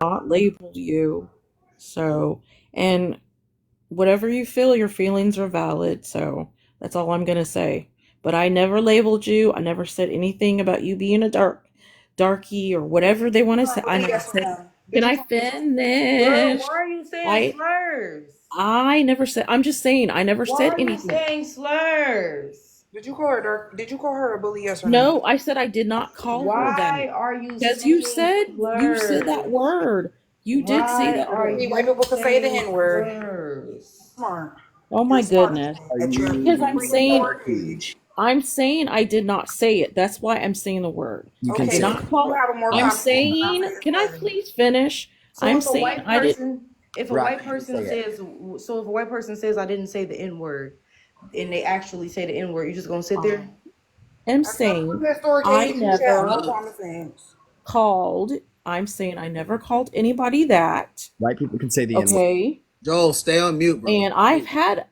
Not labeled you. So, and whatever you feel, your feelings are valid. So that's all I'm gonna say. But I never labeled you. I never said anything about you being a darky or whatever they want to say. I Really, never yes or said. no? Can Did you I call Girl, finish? why are you saying I slurs? I never said. I'm just saying. I never Why said are you anything. saying slurs? did you call her dark? Did you call her a bully? Yes or no? No, I said I did not call her that Why are you because saying you said that slurs? word. You did say Why that are word. See, white you people can say the saying N word. slurs? Smart. Oh my You're smart. goodness. Are At your Because I'm you freaking saying poor age. I'm saying I did not say it. That's why I'm saying the word. you can I did Okay, say not it. you call it. have a more I'm conversation about saying, saying can I slurs. please finish? So I'm if a saying white I did. person, if a Rock, white you can person say it. says, so if a white person says I didn't say the N word, and they actually say the N word, you just gonna sit there? Am I tell them saying that story I cage in the chat. No never common sense. called. I'm saying I never called anybody that. White people can say the N word. Okay. Joel, stay on mute, bro. And I've had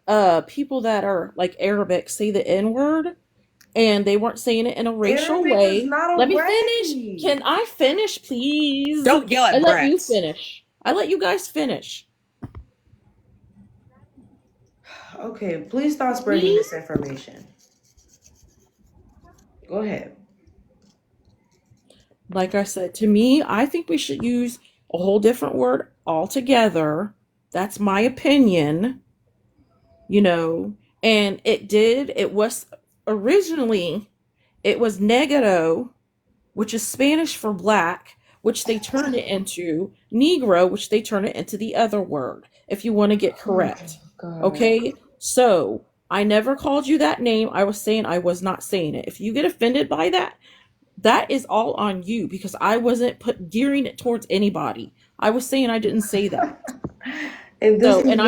people that are like Arabic say the N word and they weren't saying it in a racial Arabic is way. not a Let me finish. race. Can I finish, please? Don't yell I at let you brats. finish. I let you guys finish. Okay, please stop spreading Me? misinformation. Go ahead. Like I said, to me, I think we should use a whole different word altogether. That's my opinion, you know. And it was originally, it was negro, which is Spanish for black, which they turned it into negro, which they turn it into the other word, if you want to get Oh correct. God. Okay? So, I never called you that name. I was saying I was not saying it. If you get offended by that, that is all on you because I wasn't gearing it towards anybody. I was saying I didn't say that. And this So, is and why.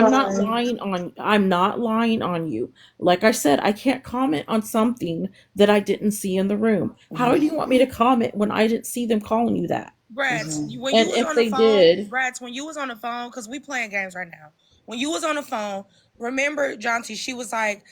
I'm not lying on you. Like I said, I can't comment on something that I didn't see in the room. How do you want me to comment when I didn't see them calling you that? Brats, when you And was if on the they phone, did, Brats, when you was on the phone, because we playing games right now. When you was on the phone, remember, Jonty, she was like,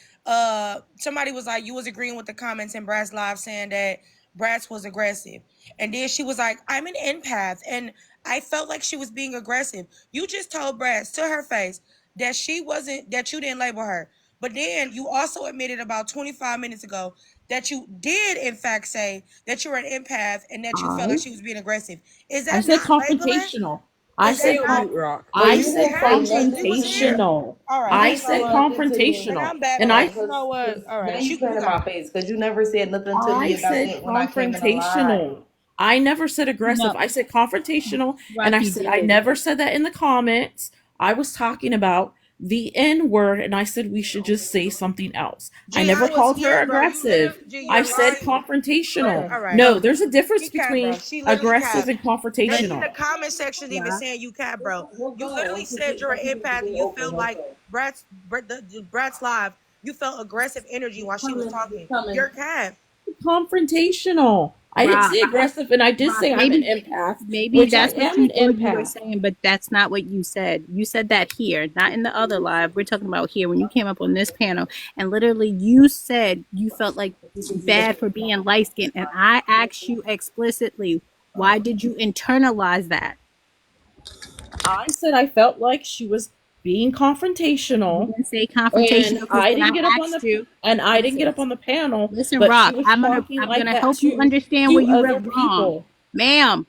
somebody was like, you was agreeing with the comments in Brat's live saying that Brat's was aggressive. And then she was like, I'm an empath. And I felt like she was being aggressive. You just told Brat's to her face that she wasn't, that you didn't label her. But then you also admitted about 25 minutes ago that you did, in fact, say that you were an empath and that you felt like I she was being aggressive. Is I that said not labeling? confrontational. I Is that said Stay on not? mute, Rock. But I you said didn't How say did nothing you was to me. here? confrontational. All You right, I didn't you know say said what? nothing to me. And confrontational. I'm back And on. I You know what? Cause All now right, you you playing in got my it. face because you never said nothing to me I about said it when I came in a lie. confrontational. I never said aggressive. No, I said confrontational. And Rock, I you said I did. never said that in the comments. I was talking about the N word, and I said we should just say something else. I G, never I was called her here, bro. You literally, aggressive. G, I you're said lying. confrontational. All right. No, there's a difference She cat, bro. between She literally aggressive cat. and They in confrontational. the comment section even Rock. saying you cat, bro. You literally said you're an empath and you felt like Brat's live. You felt aggressive energy while she was talking. You're cat. Confrontational. I didn't Rock. say aggressive, and I did Rock. say I'm an Maybe empath, maybe which I that's what am you an thought you were empath. saying, but that's not what you said. You said that here, not in the other live. We're talking about here when you came up on this panel, and literally you said you felt like bad for being light skinned. And I asked you explicitly, why did you internalize that? I said I felt like she was being You confrontational, didn't say and confrontational because I then I didn't get up on asked the you. and I didn't get Listen, up on the panel, listen, but she Rock. was I'm gonna talking I'm like gonna that help you understand where to you other went wrong, people. ma'am.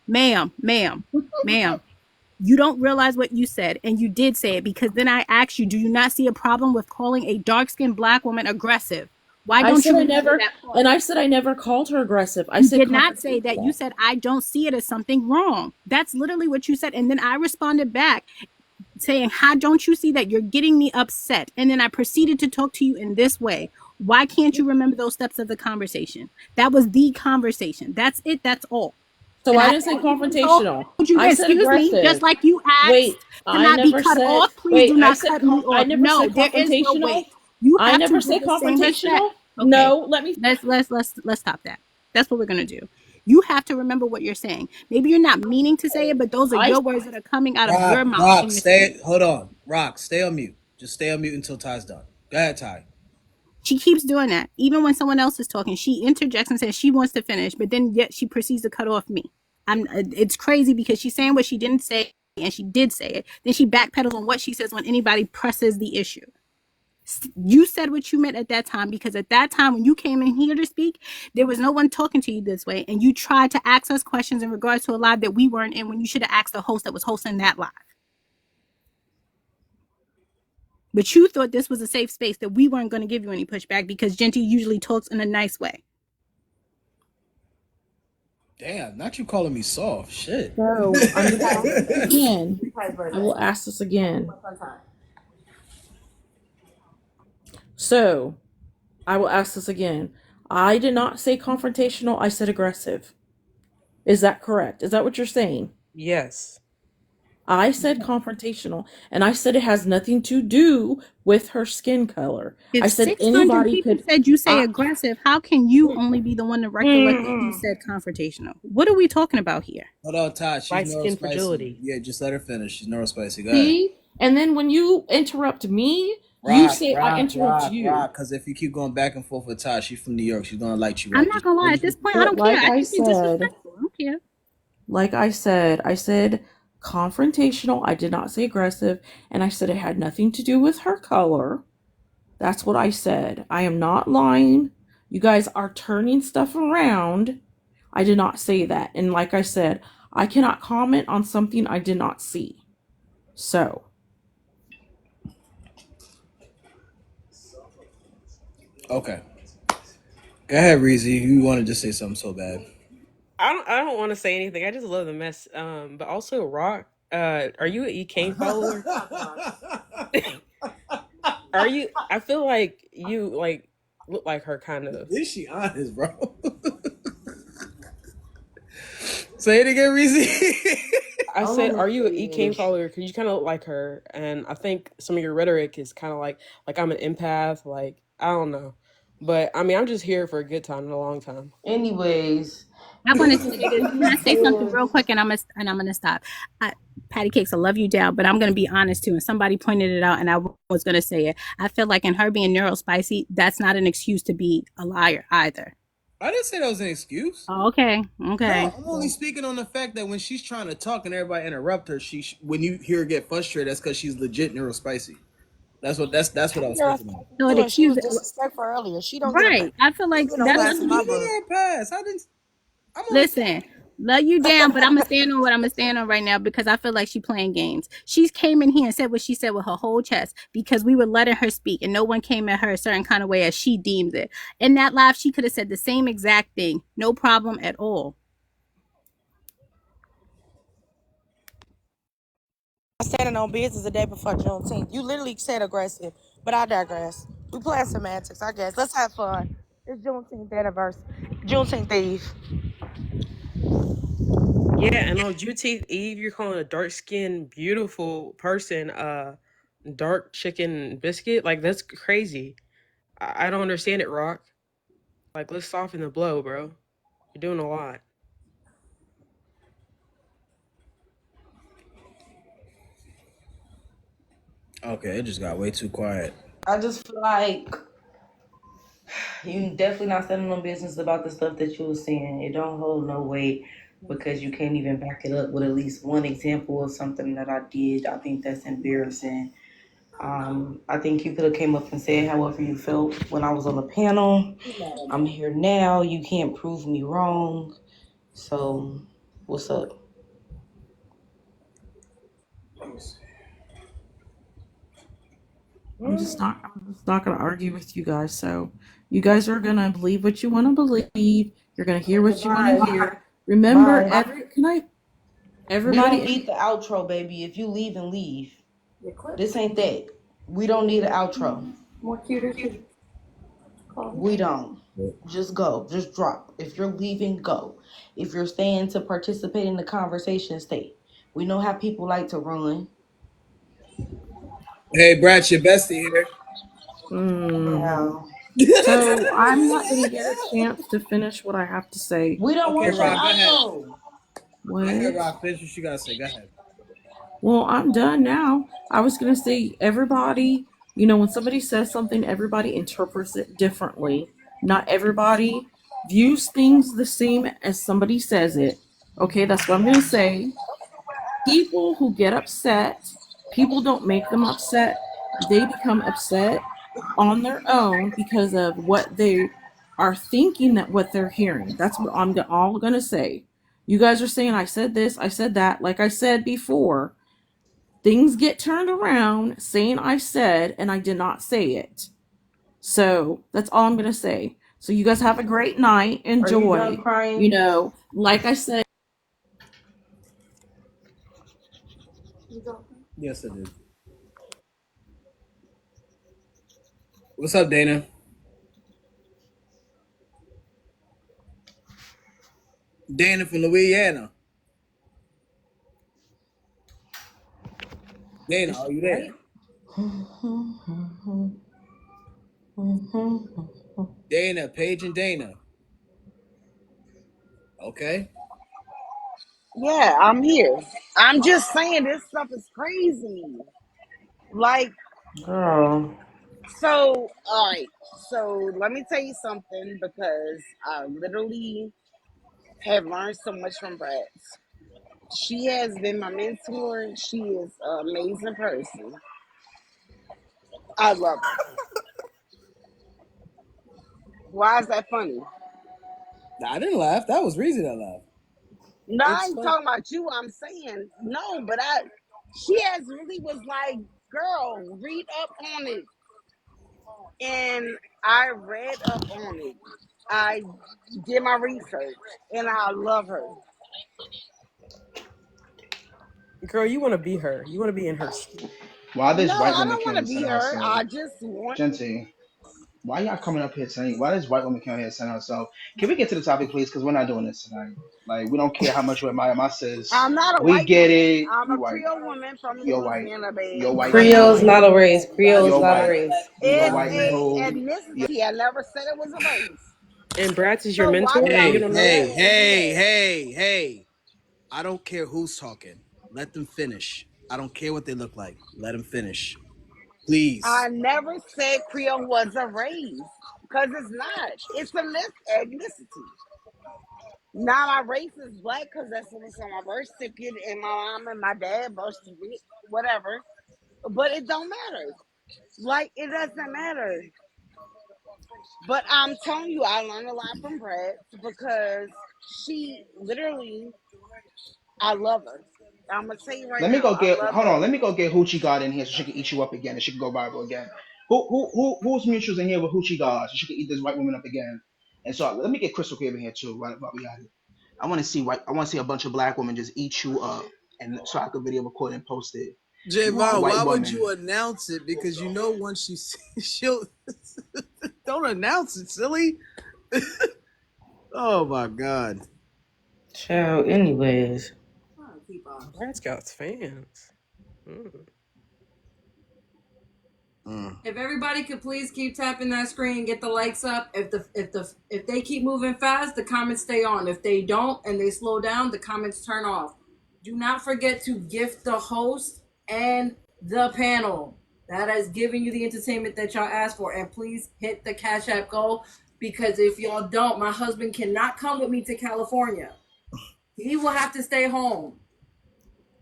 You don't realize what you said, and you did say it because then I asked you, do you not see a problem with calling a dark skinned black woman aggressive? Why I don't said you I remember never, that part? and I said I never called her aggressive. I You said did not say that. You confrontational. said, I don't see it as something wrong. That's literally what you said. And then I responded back saying, how don't you see that you're getting me upset? And then I proceeded to talk to you in this way. Why can't you remember those steps of the conversation? That was the conversation. That's it. That's all. So And I I didn't say even told confrontational. you, I said excuse me, just aggressive. like you Wait, asked to not be cut off, please do I not said cut me I off. never No, said there is no confrontational. wait. You I have to never give said the same respect. confrontational. Okay, No, let me let's stop that. That's what we're gonna do. You have to remember what you're saying. Maybe you're not meaning to say it, but those are your words that are coming out of your mouth. Rock, hold on. Rock, stay on mute. Just stay on mute until Ty's done. Go ahead, Ty. She keeps doing that. Even when someone else is talking, she interjects and says she wants to finish, but then yet she proceeds to cut off me. It's crazy because she's saying what she didn't say and she did say it. Then she backpedals on what she says when anybody presses the issue. You said what you meant at that time, because at that time when you came in here to speak, there was no one talking to you this way, and you tried to ask us questions in regards to a live that we weren't in, when you should have asked the host that was hosting that live. But you thought this was a safe space, that we weren't going to give you any pushback because Genty usually talks in a nice way. Damn, not you calling me soft. Shit. So again, I will ask this again. So I will ask this again. I did not say confrontational. I said aggressive. Is that correct? Is that what you're saying? Yes. I said confrontational, and I said it has nothing to do with her skin color. If I said 600 anybody people could. said you say aggressive, how can you only be the one to recollect that you said confrontational? What are we talking about here? Hold on, Ty. She's Light neurospicy. skin fragility. Yeah, just let her finish. She's neurospicy. Go ahead. See? And then when you interrupt me, you say I interrupt you. Because if you keep going back and forth with Ty, she's from New York. She's gonna light you up. I'm not gonna lie. At this point, I don't care. I think you're disrespectful. I don't care. Like I said confrontational. I did not say aggressive, and I said it had nothing to do with her color. That's what I said. I am not lying. You guys are turning stuff around. I did not say that. And like I said, I cannot comment on something I did not see. So. Okay. Go ahead, Reezy. You wanted to say something so bad. I don't want to say anything. I just love the mess. But also, Rock, are you an EK follower? Are you? I feel like you look like her kind of. Is she honest, bro? Say it again, Reezy. I said, are you an EK follower? Because you kind of look like her, and I think some of your rhetoric is kind of like I'm an empath. Like, I don't know, but I mean, I'm just here for a good time and a long time. Anyways, I wanted to say something real quick, and I'm gonna stop. Patty Cakes, I love you down, but I'm gonna be honest too. And somebody pointed it out, and I was gonna say it. I feel like in her being neurospicy, that's not an excuse to be a liar either. I didn't say that was an excuse. Oh, okay. No, I'm only speaking on the fact that when she's trying to talk and everybody interrupt her, when you hear her get frustrated, that's because she's legit neurospicy. That's what I was thinking about. No, she was disrespectful earlier. She don't right. I feel like that's a pass. I didn't. Listen, love you down, but I'm gonna stand on what I'm gonna stand on right now, because I feel like she playing games. She came in here and said what she said with her whole chest because we were letting her speak, and no one came at her a certain kind of way as she deemed it. In that live, she could have said the same exact thing, no problem at all. Standing on business the day before Juneteenth. You literally said aggressive, but I digress. We playing semantics, I guess. Let's have fun. It's Juneteenth anniversary. Juneteenth Eve. Yeah, and on Juneteenth Eve, you're calling a dark-skinned, beautiful person dark chicken biscuit? Like, that's crazy. I don't understand it, Rock. Like, let's soften the blow, bro. You're doing a lot. Okay, it just got way too quiet. I just feel like you definitely not standing on business about the stuff that you were saying. It don't hold no weight because you can't even back it up with at least one example of something that I did. I think that's embarrassing. I think you could have came up and said however you felt when I was on the panel. I'm here now. You can't prove me wrong. So, what's up? I'm just not gonna argue with you guys. So you guys are gonna believe what you want to believe. You're gonna hear what you want to hear. Remember, everybody. We don't need the outro, baby. If you leave and leave, this ain't that. We don't need an outro. More cuter. We don't. Just go. Just drop. If you're leaving, go. If you're staying to participate in the conversation, stay. We know how people like to run. Hey, Brad, your bestie here. Yeah. So I'm not going to get a chance to finish what I have to say. We don't Okay, want your Rock, go ahead. auto. What? Go ahead, Rock. Finish what you gotta say. Go ahead. Well, I'm done now. I was going to say, everybody, when somebody says something, everybody interprets it differently. Not everybody views things the same as somebody says it. Okay, that's what I'm going to say. People who get upset, people don't make them upset. They become upset on their own because of what they are thinking, that what they're hearing. That's what I'm all going to say. You guys are saying I said this, I said that. Like I said before, things get turned around saying I said and I did not say it. So that's all I'm going to say. So you guys have a great night. Are you done Enjoy. crying? Like I said. Yes, I did. What's up, Dana? Dana from Louisiana. Dana, are you there? Dana, Paige and Dana. Okay. Yeah, I'm here. I'm just saying this stuff is crazy. Like, Girl. so, all right. So let me tell you something because I literally have learned so much from Brett. She has been my mentor. She is an amazing person. I love her. Why is that funny? Nah, I didn't laugh. That was reason I laughed. No, I It's ain't fun. talking about you. I'm saying no, but she has really was like, girl, read up on it, and I read up on it. I did my research, and I love her. Girl, you want to be her. You want to be in her seat. Why No, this white I woman don't want to can't be send her. herself? I just want. Genty, why y'all coming up here saying, why this white woman come here saying herself? Can we get to the topic, please? Because we're not doing this tonight. Like, we don't care how much you admire my sis. I'm not a We white get woman. it. I'm a You white. Creole woman from You're white. Louisiana, babe. You're white too. Creole's not a race. Creole's You're not a white. race. You're It's white a too. ethnicity. I never said it was a race. And Bratz is your So why mentor? did I You Hey, don't know sit that? hey, and do hey, that? hey, hey. I don't care who's talking. Let them finish. I don't care what they look like. Let them finish. Please. I never said Creole was a race because it's not. It's a ethnicity. Now my race is black because that's what's on my birth certificate and my mom and my dad birth certificate, whatever. But it don't matter. Like it doesn't matter. But I'm telling you, I learned a lot from Brett because she literally, I love her. I'm gonna tell you right Let me now, go I get. love Hold on. her. Let me go get Hoochie God in here so she can eat you up again and she can go viral again. Who's mutuals in here with Hoochie God so she can eat this white woman up again? And so let me get Crystal Clear in here too. While we at it, I want to see white. I want to see a bunch of black women just eat you up, and so I could video record and post it. Javon, White why would woman. you announce it? Because you know once you see, she'll don't announce it, silly. Oh my god. Child, anyways. Bratz got fans. Mm. If everybody could please keep tapping that screen, get the likes up. If they keep moving fast, the comments stay on. If they don't and they slow down, the comments turn off. Do not forget to gift the host and the panel. That is giving you the entertainment that y'all asked for. And please hit the Cash App goal, because if y'all don't, my husband cannot come with me to California. He will have to stay home.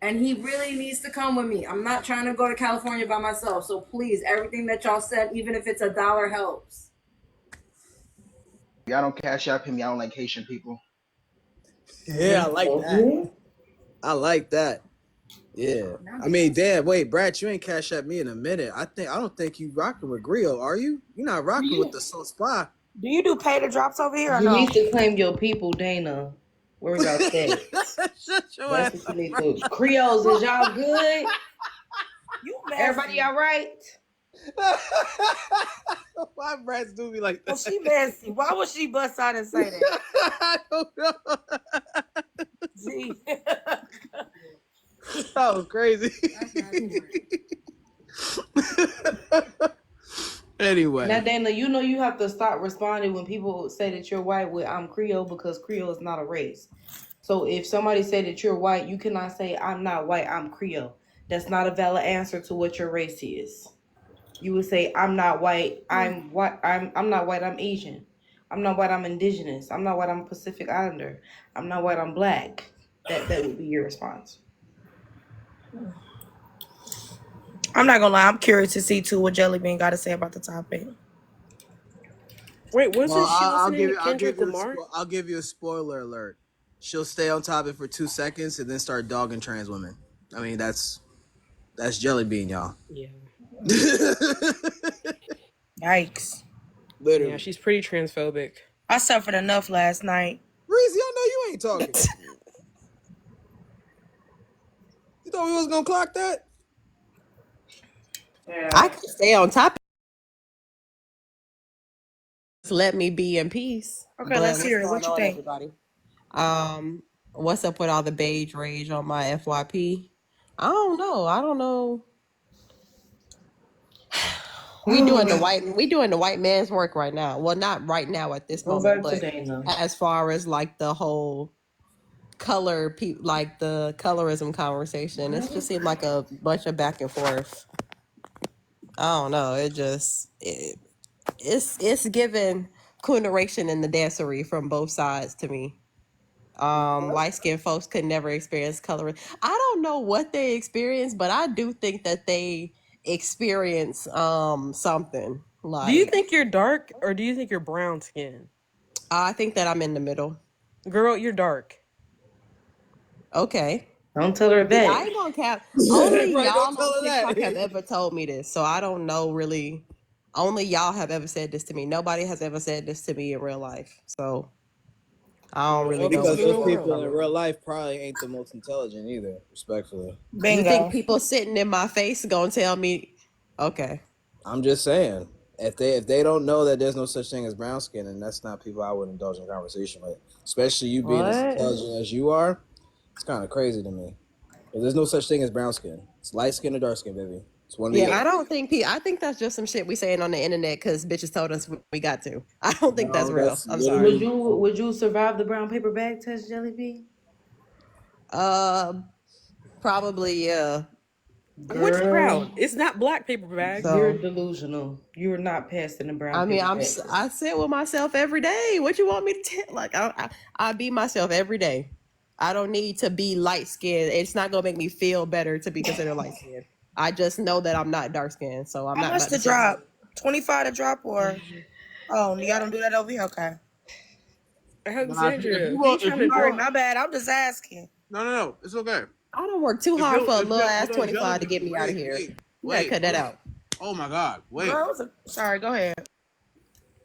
And he really needs to come with me. I'm not trying to go to California by myself. So please, everything that y'all said, even if it's $1, helps. Y'all don't cash out him. Y'all don't like Haitian people. Yeah, I like Thank that. you. I like that. Yeah. I mean, damn, wait, Brad, you ain't cash at me in a minute. I don't think you rocking with Grio, are you? You're not rocking with the Soul Spy. Do you do pay the drops over here or You no? need to claim your people, Dana. Worry about sex. Shut your That's ass what you need to. Creoles, is y'all good? You messy. Everybody all right? Why Brad's do me like that? Well, she messy. Why would she bust out and say that? I don't know. Gee. That was crazy. Anyway. Now, Dana, you know you have to stop responding when people say that you're white with I'm Creole, because Creole is not a race. So if somebody say that you're white, you cannot say I'm not white, I'm Creole. That's not a valid answer to what your race is. You would say I'm not white, I'm white, I'm not white, I'm Asian. I'm not white, I'm indigenous. I'm not white, I'm Pacific Islander. I'm not white, I'm black. That would be your response. I'm not gonna lie, I'm curious to see too what Jelly Bean got to say about the topic. Wait, wasn't Well, she I'll listening give to you. Kendrick Lamar? I'll give you a spoiler alert. She'll stay on topic for 2 seconds and then start dogging trans women. I mean, that's Jelly Bean, y'all. Yeah. Yikes. Literally. Yeah, she's pretty transphobic. I suffered enough last night. Breezy, I know you ain't talking. You thought we was gonna clock that? Yeah. I could stay on topic. Let me be in peace. Okay, But let's what's hear it. going What you on, think? everybody? What's up with all the beige rage on my FYP? I don't know. We doing the white man's work right now. Well, not right now at this Go moment, back to but Dana. as far as like the whole like the colorism conversation, it's just seemed like a bunch of back and forth. I don't know. It's given cooneration in the dancery from both sides to me. Light skinned folks could never experience colorism. I don't know what they experience, but I do think that they experience something. Like, Do you think you're dark or do you think you're brown skin? I think that I'm in the middle. Girl, you're dark. Okay. Don't tell her that. I ain't gonna cap. Only Right, y'all don't tell on her that. TikTok have ever told me this, so I don't know really. Only y'all have ever said this to me. Nobody has ever said this to me in real life, so I don't really know. Because in the those people world. in real life probably ain't the most intelligent either, respectfully. Bingo. You think people sitting in my face gonna tell me? Okay. I'm just saying. If they don't know that there's no such thing as brown skin, and that's not people I would indulge in conversation with. Especially you being as What? intelligent as you are, it's kind of crazy to me. But there's no such thing as brown skin. It's light skin or dark skin, baby. It's one of the Yeah, I other. don't think I think that's just some shit we saying on the internet because bitches told us we got to. I don't think that's No, real. that's I'm sorry. literally- Would you survive the brown paper bag test, Jelly Bean? Probably yeah. What's brown? It's not black paper bag. You're delusional. You're not passing the brown I mean, paper bag test. I sit with myself every day. What you want me to tell? Like I be myself every day. I don't need to be light skinned. It's not gonna make me feel better to be considered light skinned. I just know that I'm not dark skinned, so I'm How not. much about to to say- drop? 25 to drop or? Oh, y'all don't do that over here? Okay. Alexandria, Sorry, my bad. I'm just asking. No, it's okay. I don't work too hard for a little ass 25 to get me out of here. You gotta cut that out. Oh my God, wait. Sorry, go ahead.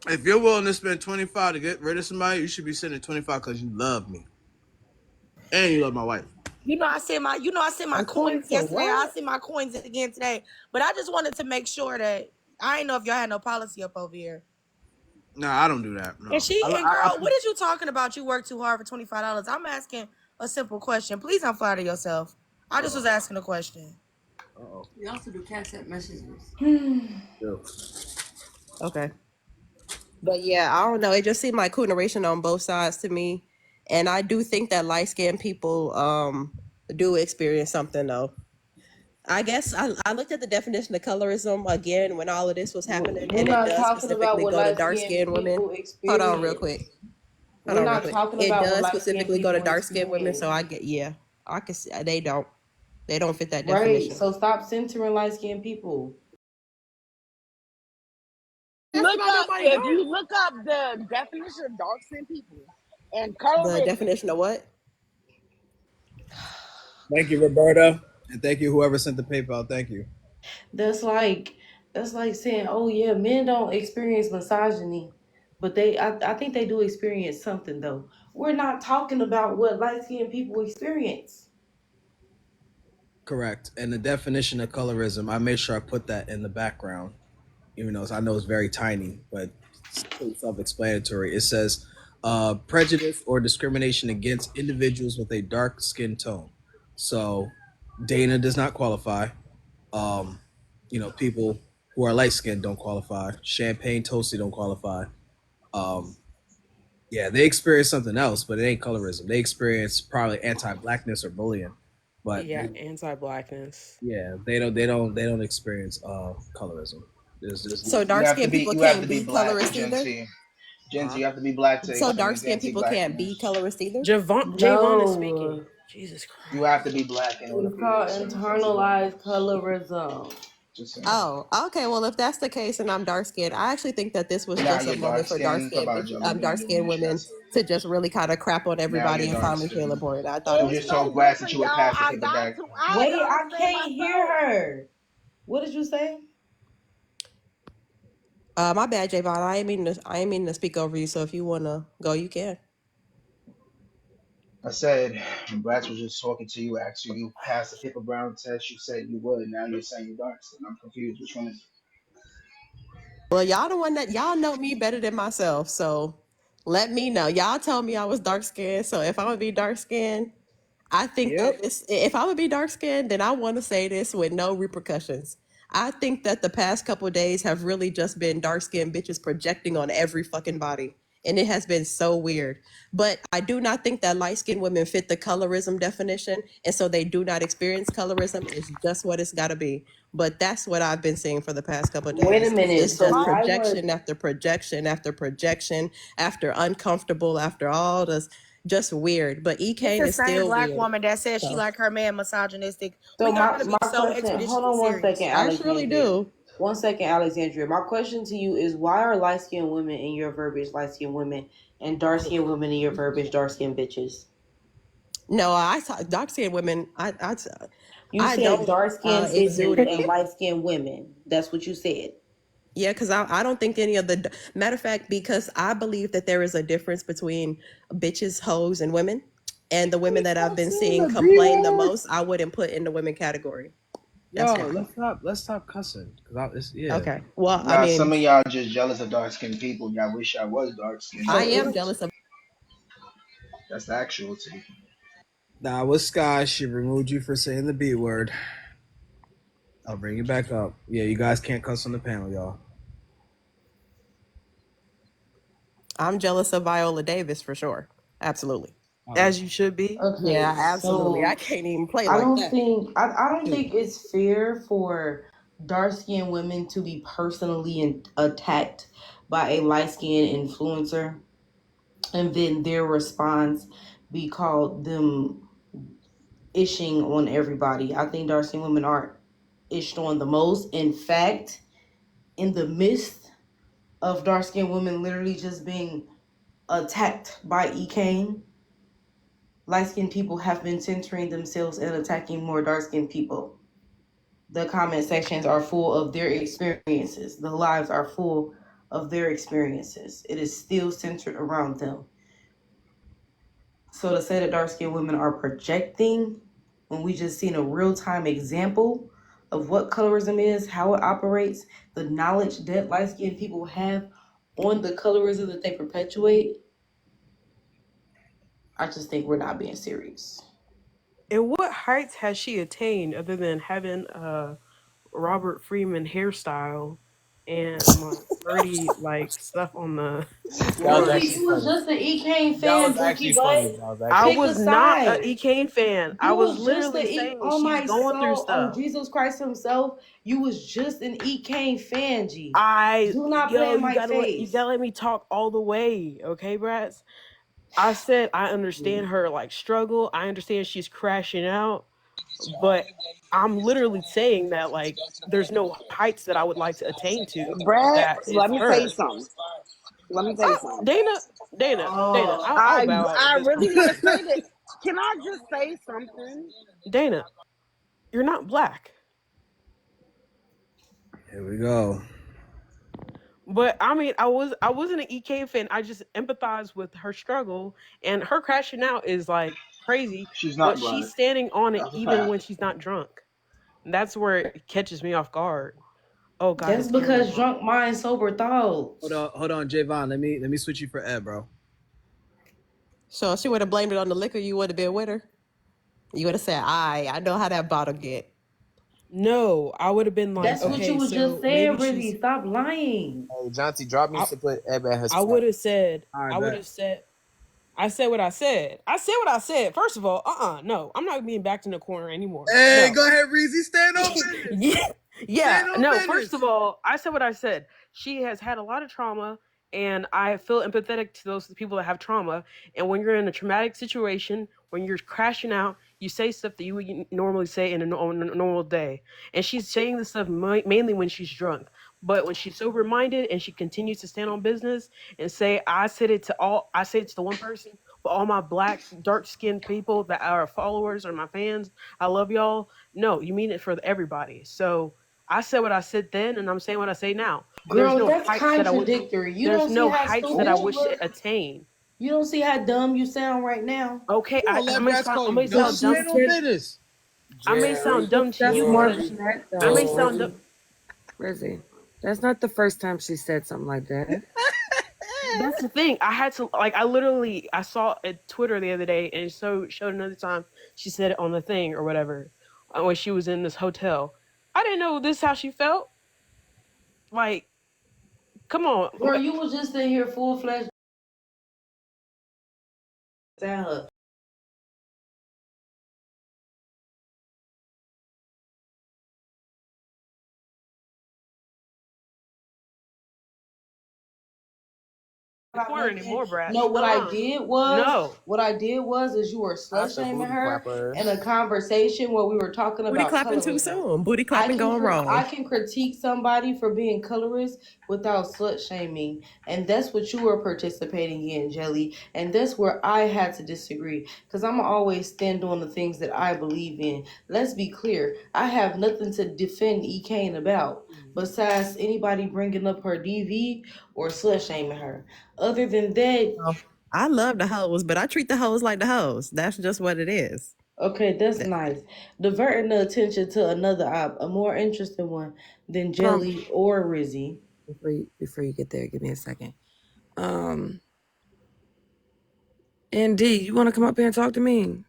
If you're willing to spend 25 to get rid of somebody, you should be sending 25 because you love me. And you love my wife. I sent my coins yesterday. I sent my coins again today. But I just wanted to make sure that I didn't know if y'all had no policy up over here. No, I don't do that. No. And girl, what is you talking about? You work too hard for $25. I'm asking a simple question. Please don't flatter yourself. I just was asking a question. Uh-oh. We also do cash app messages. Okay. But yeah, I don't know. It just seemed like cooneration on both sides to me. And I do think that light skinned people do experience something though. I guess I looked at the definition of colorism again when all of this was happening, We're and it not does talking about specifically what go to dark skinned women. Hold on real quick. We're not talking It about what does light-skinned specifically go to people dark skinned women, so I experience. I can see they don't fit that Right. definition. So stop centering light skinned people. If you look up the definition of dark skinned people and colorism. The definition of what? Thank you, Roberta. And thank you, whoever sent the PayPal. Thank you. That's like saying, oh yeah, men don't experience misogyny, but I think they do experience something though. We're not talking about what light skinned people experience. Correct. And the definition of colorism, I made sure I put that in the background, even though I know it's very tiny, but it's pretty self-explanatory. It says prejudice or discrimination against individuals with a dark skin tone. So Dana does not qualify. People who are light skinned don't qualify. Champagne Toasty don't qualify. Yeah, they experience something else, but it ain't colorism. They experience probably anti-blackness or bullying, but Yeah, anti-blackness. yeah, they don't experience colorism. So You dark have to skinned be people you have to can't be be black, colorist Gen either. Z. Gen Z, Huh? you have to be black to So dark experience skinned people can't be anti-blackness. colorist either. Javon is speaking. No, Jesus You Christ. have to be black in order it's for you to called experience internalized anti-blackness. colorism. Just saying. Oh, okay. Well, if that's the case, and I'm dark skinned, I actually think that this was Now just a you're dark moment for skinned. Talk about jelly bean dark giving skinned you women stress. to just really kind of crap on Now everybody you're and dark finally feel skinned. important. I thought it You was just It's sweet. no told Brass that different, you were y'all. I passing for got black. to. I Wait, gotta I say can't hear myself. her. What did you say? My bad, Javon. I ain't meaning to speak over you. So if you wanna go, you can. I said, when Brass was just talking to you, asked you, you passed the paper brown test. You said you would. Now you're saying you're dark skinned. I'm confused. Which one is it? Well, y'all the one that y'all know me better than myself. So let me know. Y'all told me I was dark skinned. So if I'm gonna be dark skinned, I think Yep. that this, if I would be dark skinned, then I want to say this with no repercussions. I think that the past couple of days have really just been dark skinned bitches projecting on every fucking body. And it has been so weird. But I do not think that light skinned women fit the colorism definition. And so they do not experience colorism. It's just what it's got to be. But that's what I've been seeing for the past couple of Wait a days. minute. It's So just why was projection after projection after projection after uncomfortable after all this, just weird. But E It's Kane the is same still black weird. woman that says she So like her man misogynistic. so We my gotta be so question? Hold expeditiously on one second, serious. I surely Alexandria. do. 1 second, Alexandria. My question to you is: why are light skinned women in your verbiage light skinned women, and dark skinned women in your verbiage dark skinned bitches? No, I saw dark skinned women. You I said don't dark skinned exude bitches and any. light skinned women. That's what you said. Yeah, because I don't think any of the matter of fact, because I believe that there is a difference between bitches, hoes, and women. And the women that I've been seeing The B complain the word. most, I wouldn't put in the women category. That's Yo, why. let's stop cussing. Yeah. Okay. Well, I Nah, some mean, of y'all just jealous of dark skinned people. Y'all wish I was dark skinned. I So am it's jealous of. That's the actual tea. Nah, with Sky, she removed you for saying the B word. I'll bring you back up. Yeah, you guys can't cuss on the panel, y'all. I'm jealous of Viola Davis for sure. Absolutely. As you should be. Yeah, okay. absolutely. I So can't even play I like don't that. think I don't Shoot. think it's fair for dark skinned women to be personally attacked by a light skinned influencer, and then their response be called them ishing on everybody. I think dark skinned women are ished on the most. In fact, in the midst of dark skinned women literally just being attacked by E. Kane, light skinned people have been centering themselves and attacking more dark skinned people. The comment sections are full of their experiences. The lives are full of their experiences. It is still centered around them. So to say that dark skinned women are projecting when we just seen a real time example of what colorism is, how it operates, the knowledge that light skinned people have on the colorism that they perpetuate, I just think we're not being serious. And what heights has she attained other than having a Robert Freeman hairstyle and like pretty like stuff on the That was Bookie, floor? actually you was funny. just an E Kane That fan, was Bookie, actually funny. but That was I actually pick funny. a was not a side. EK fan. I You was was just literally an E. saying Oh she's my going through soul, on stuff. Jesus Christ Himself, you was just an E. Kane fan, G. Do not play in You my gotta face. let me talk all the way, okay, brats? I said I understand her like struggle. I understand she's crashing out, but I'm literally saying that like there's no heights that I would like to attain to Brad, that is let me tell you her. something. Let me tell you something. Dana, I'll I bow out at I this really point. want to say this. Can I just say something? Dana, you're not black. Here we go. But I mean, I wasn't an EK fan. I just empathize with her struggle, and her crashing out is like crazy. She's But not black. she's standing on it That's a even fact. when she's not drunk. And that's where it catches me off guard. Oh God, That's his camera's because on. drunk mind, sober thoughts. Hold on, Javon. Let me switch you for Ed, bro. So if she would have blamed it on the liquor, you would have been with her. You would have said, I know how that bottle get. No, I would have been like, That's what you okay, was just so maybe saying, she's. Rizzy. Stop lying. Hey, Jonty, drop me I, to put Eb at her I spot. would have said. All right, I would bet. have said. I said what I said. I said what I said. First of all, no, I'm not being backed in the corner anymore. Hey, No. go ahead, Reezy. Stand on business. Yeah. Stand on No, first business. of all, I said what I said. She has had a lot of trauma, and I feel empathetic to those people that have trauma. And when you're in a traumatic situation, when you're crashing out, you say stuff that you would normally say in a normal day. And she's saying this stuff mainly when she's drunk. But when she's sober minded and she continues to stand on business and say, I say it to the one person, but all my black, dark skinned people that are followers or my fans, I love y'all. No, you mean it for everybody. So I said what I said then, and I'm saying what I say now. There's Girl, no that's heights that I wish. contradictory. You There's don't see no how heights that I stupid you wish look. to attain. You don't see how dumb you sound right now. Okay, You gonna let Bratz call I you may But dumb? sound she dumb. Stand on said, business. I may sound dumb to that's you more because than that, I may though. sound dumb. Rizzy, that's not the first time she said something like that. That's the thing. I had to I saw a Twitter the other day and so showed another time she said it on the thing or whatever when she was in this hotel. I didn't know this how she felt. Like, come on. Girl, you was just in here full fledged. Corner anymore, No, Bratz. what I did was, No. is you were I slut said shaming booty her in a clappers. conversation where we were talking Booty about clapping too colorism. soon. Booty clapping going wrong. I can critique somebody for being colorist without slut shaming, and that's what you were participating in, Jelly. And that's where I had to disagree, because I'm always stand on the things that I believe in. Let's be clear. I have nothing to defend E. Kane about besides anybody bringing up her DV or slut shaming her. Other than that, I love the hoes, but I treat the hoes like the hoes. That's just what it is. okay, that's nice. Diverting the attention to another a more interesting one than Jelly or Rizzy. Before you get there, give me a second. ND, you want to come up here and talk to me?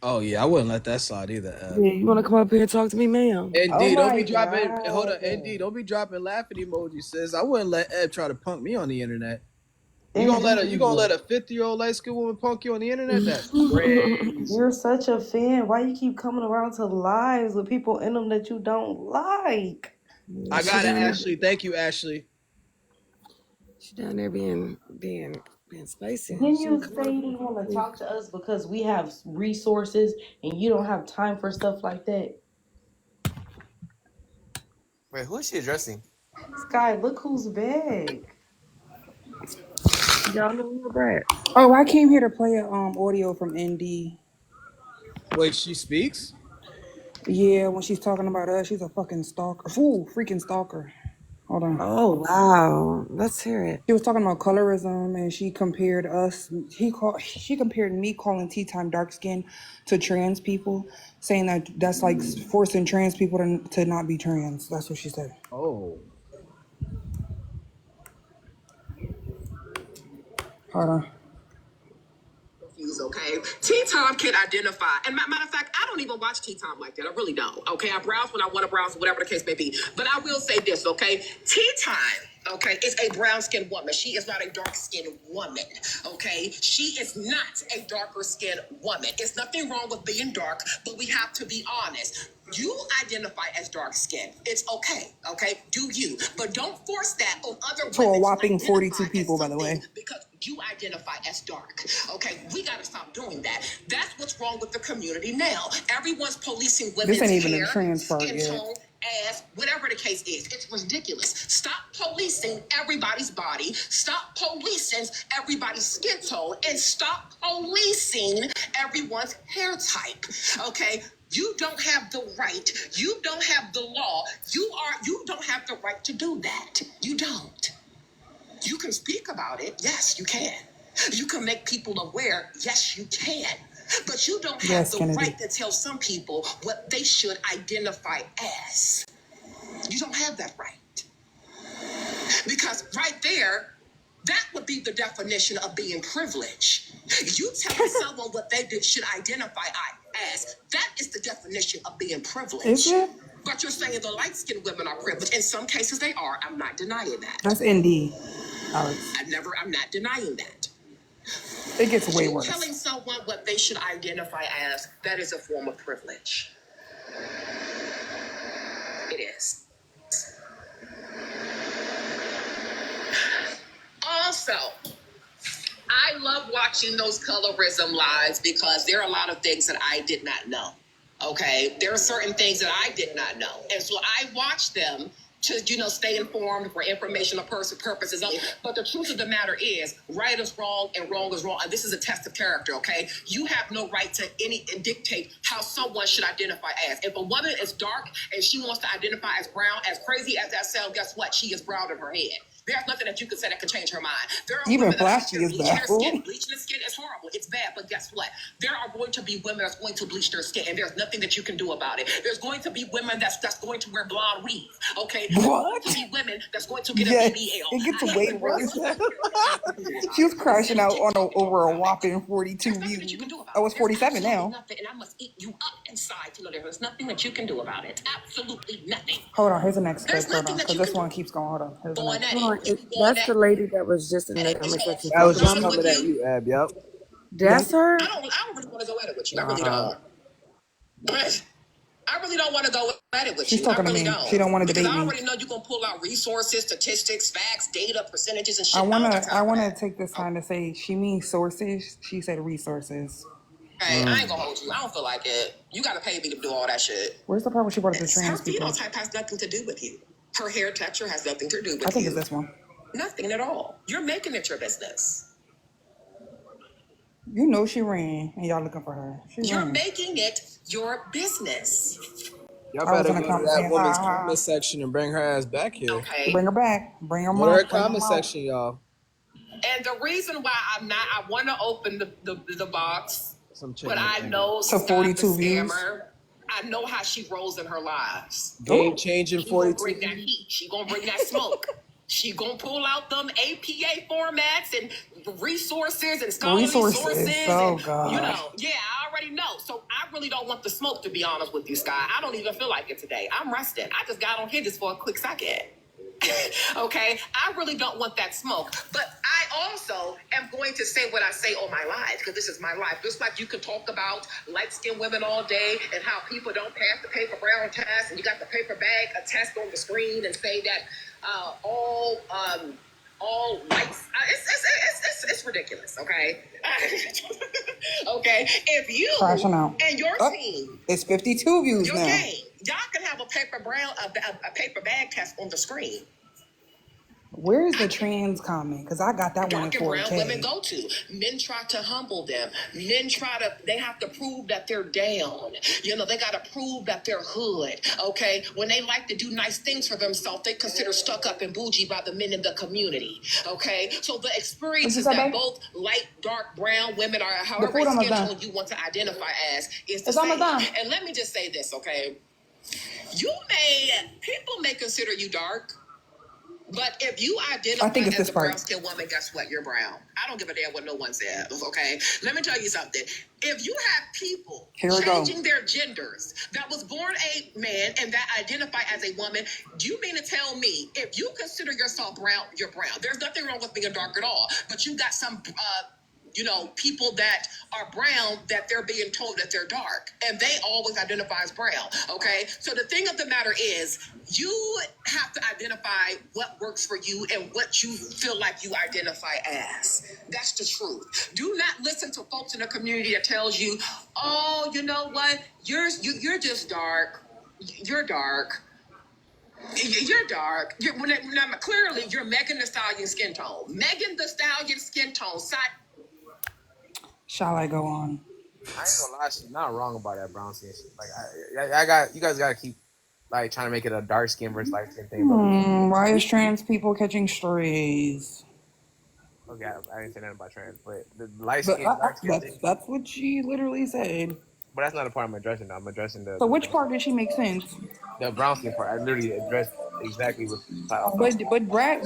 Oh yeah, I wouldn't let that slide either. Yeah, you want to come up here and talk to me, ma'am? ND, Oh don't my be dropping. God. Hold up, ND, don't be dropping laughing emojis, sis. I wouldn't let Eb try to punk me on the internet. You gonna let a 50-year-old light skinned woman punk you on the internet? That's crazy. You're such a fan. Why you keep coming around to lives with people in them that you don't like? I got it, Ashley. Thank you, Ashley. She down there being spicy. Didn't you say you didn't want to talk to us because we have resources and you don't have time for stuff like that? Wait, who is she addressing? Sky, look who's back. Y'all know who Brad. Oh, I came here to play a audio from ND. Wait, she speaks? Yeah, when she's talking about us, she's a fucking stalker. Fool, freaking stalker. Hold on. Oh wow, let's hear it. She was talking about colorism, and she compared us. She compared me calling tea time dark skin to trans people, saying that that's like forcing trans people to not be trans. That's what she said. Oh. Hold on. Okay, Tea Time can identify, and matter of fact, I don't even watch Tea Time like that. I really don't. Okay, I browse when I want to browse, whatever the case may be. But I will say this, okay? Tea Time, okay, is a brown-skinned woman. She is not a dark-skinned woman. Okay, she is not a darker-skinned woman. It's nothing wrong with being dark, but we have to be honest. You identify as dark skinned. It's okay. Okay, do you? But don't force that on other women. To a whopping 42 people, by the way. Because you identify as dark. Okay, we gotta stop doing that. That's what's wrong with the community now. Everyone's policing women's This ain't even hair, a trans part skin yet. tone, ass, whatever the case is. It's ridiculous. Stop policing everybody's body. Stop policing everybody's skin tone, and stop policing everyone's hair type. Okay. You don't have the right. You don't have the law. You don't have the right to do that. You don't. You can speak about it. Yes, you can. You can make people aware. Yes, you can. But you don't have the right to tell some people what they should identify as. You don't have that right. Because right there, that would be the definition of being privileged. You telling someone what they should identify ass. That is the definition of being privileged. Is it? But you're saying the light-skinned women are privileged. In some cases they are. I'm not denying that. That's ND, Alex. I'm not denying that. It gets way worse. Telling someone what they should identify as, that is a form of privilege. It is. Also, I love watching those colorism lives because there are a lot of things that I did not know. Okay, there are certain things that I did not know, and so I watch them to, stay informed for informational purposes. But the truth of the matter is, right is wrong and wrong is wrong, and this is a test of character. Okay, you have no right to dictate how someone should identify as. If a woman is dark and she wants to identify as brown, as crazy as that sounds, guess what? She is brown in her head. There's nothing that you can say that can change her mind. There are even women flashy is bad. Bleaching their skin is horrible. It's bad, but guess what? There are going to be women that's going to bleach their skin, and there's nothing that you can do about it. There's going to be women that's going to wear blonde weave. Okay, what? There's going to be women that's going to get a BBL. It gets way worse. She was crashing out on over a whopping 42 views. Oh, it's 47 now. Nothing, and I must eat you up inside to know there's nothing that you can do about it. Absolutely nothing. Hold on, here's the next clip. Hold on, because this one keeps going. Hold on. Here's the next. Hold on, that's the lady that was just in the comment section. I was just coming at you, Ab. Yep. That's her. I don't really want to go at it with you. I really don't. I really don't want to go at it with She's you. talking I really to me. don't. She don't want to debate I me. already know you're gonna pull out resources, statistics, facts, data, percentages, and shit. I wanna take this time to say she means sources. She said resources. Hey, I ain't gonna hold you. I don't feel like it. You gotta pay me to do all that shit. Where's the part where she brought up the trans people? Her phenotype has nothing to do with you. Her hair texture has nothing to do with you. I think it's this one. Nothing at all. You're making it your business. You know she ran, and y'all looking for her. You're making it your business. Y'all better go to that woman's comment section and bring her ass back here. Okay. Bring her back. Bring her. Go to her comment section, y'all. And the reason why I want to open the box, but I know so 42 views. I know how she rolls in her lives. Game changing 42. She gonna bring that heat. She gonna bring that smoke. She gonna pull out them APA formats and resources and scholarly sources. Oh, and, God. I already know. So I really don't want the smoke, to be honest with you, Sky. I don't even feel like it today. I'm resting. I just got on here just for a quick second. Okay, I really don't want that smoke, but I also am going to say what I say all my life, because this is my life. Just like you can talk about light-skinned women all day and how people don't pass the paper brown test, and you got the paper bag a test on the screen and say that all lights. It's ridiculous. Okay. Okay. If you and your team, it's 52 views your now. game, y'all can have a paper bag test on the screen. Where is the trans comment? Because I got that one in 4K. Brown women go to. Men try to humble them. Men they have to prove that they're down. They got to prove that they're hood. Okay? When they like to do nice things for themselves, they consider stuck up and bougie by the men in the community. Okay? So the experiences that both light, dark, brown women are, however skin tone you want to identify as, is the same. And let me just say this, okay? People may consider you dark. But if you identify as a brown-skinned woman, guess what? You're brown. I don't give a damn what no one says, okay? Let me tell you something. If you have people changing their genders that was born a man and that identify as a woman, do you mean to tell me if you consider yourself brown, you're brown? There's nothing wrong with being dark at all. But you got some people that are brown that they're being told that they're dark, and they always identify as brown. Okay, so the thing of the matter is, you have to identify what works for you and what you feel like you identify as. That's the truth. Do not listen to folks in the community that tells you, "Oh, you know what? You're just dark. You're dark." You're dark. Clearly, you're Megan Thee Stallion skin tone. Megan Thee Stallion skin tone. Shall I go on? I ain't gonna lie, she's not wrong about that brown skin shit. You guys gotta keep trying to make it a dark skin versus light skin thing. Why is trans people catching strays? Okay, I didn't say nothing about trans, but the light skin, dark skin thing. That's what she literally said. But that's not the part I'm addressing. I'm addressing the. So which part did she make sense? The brown skin part. I literally addressed exactly what I was talking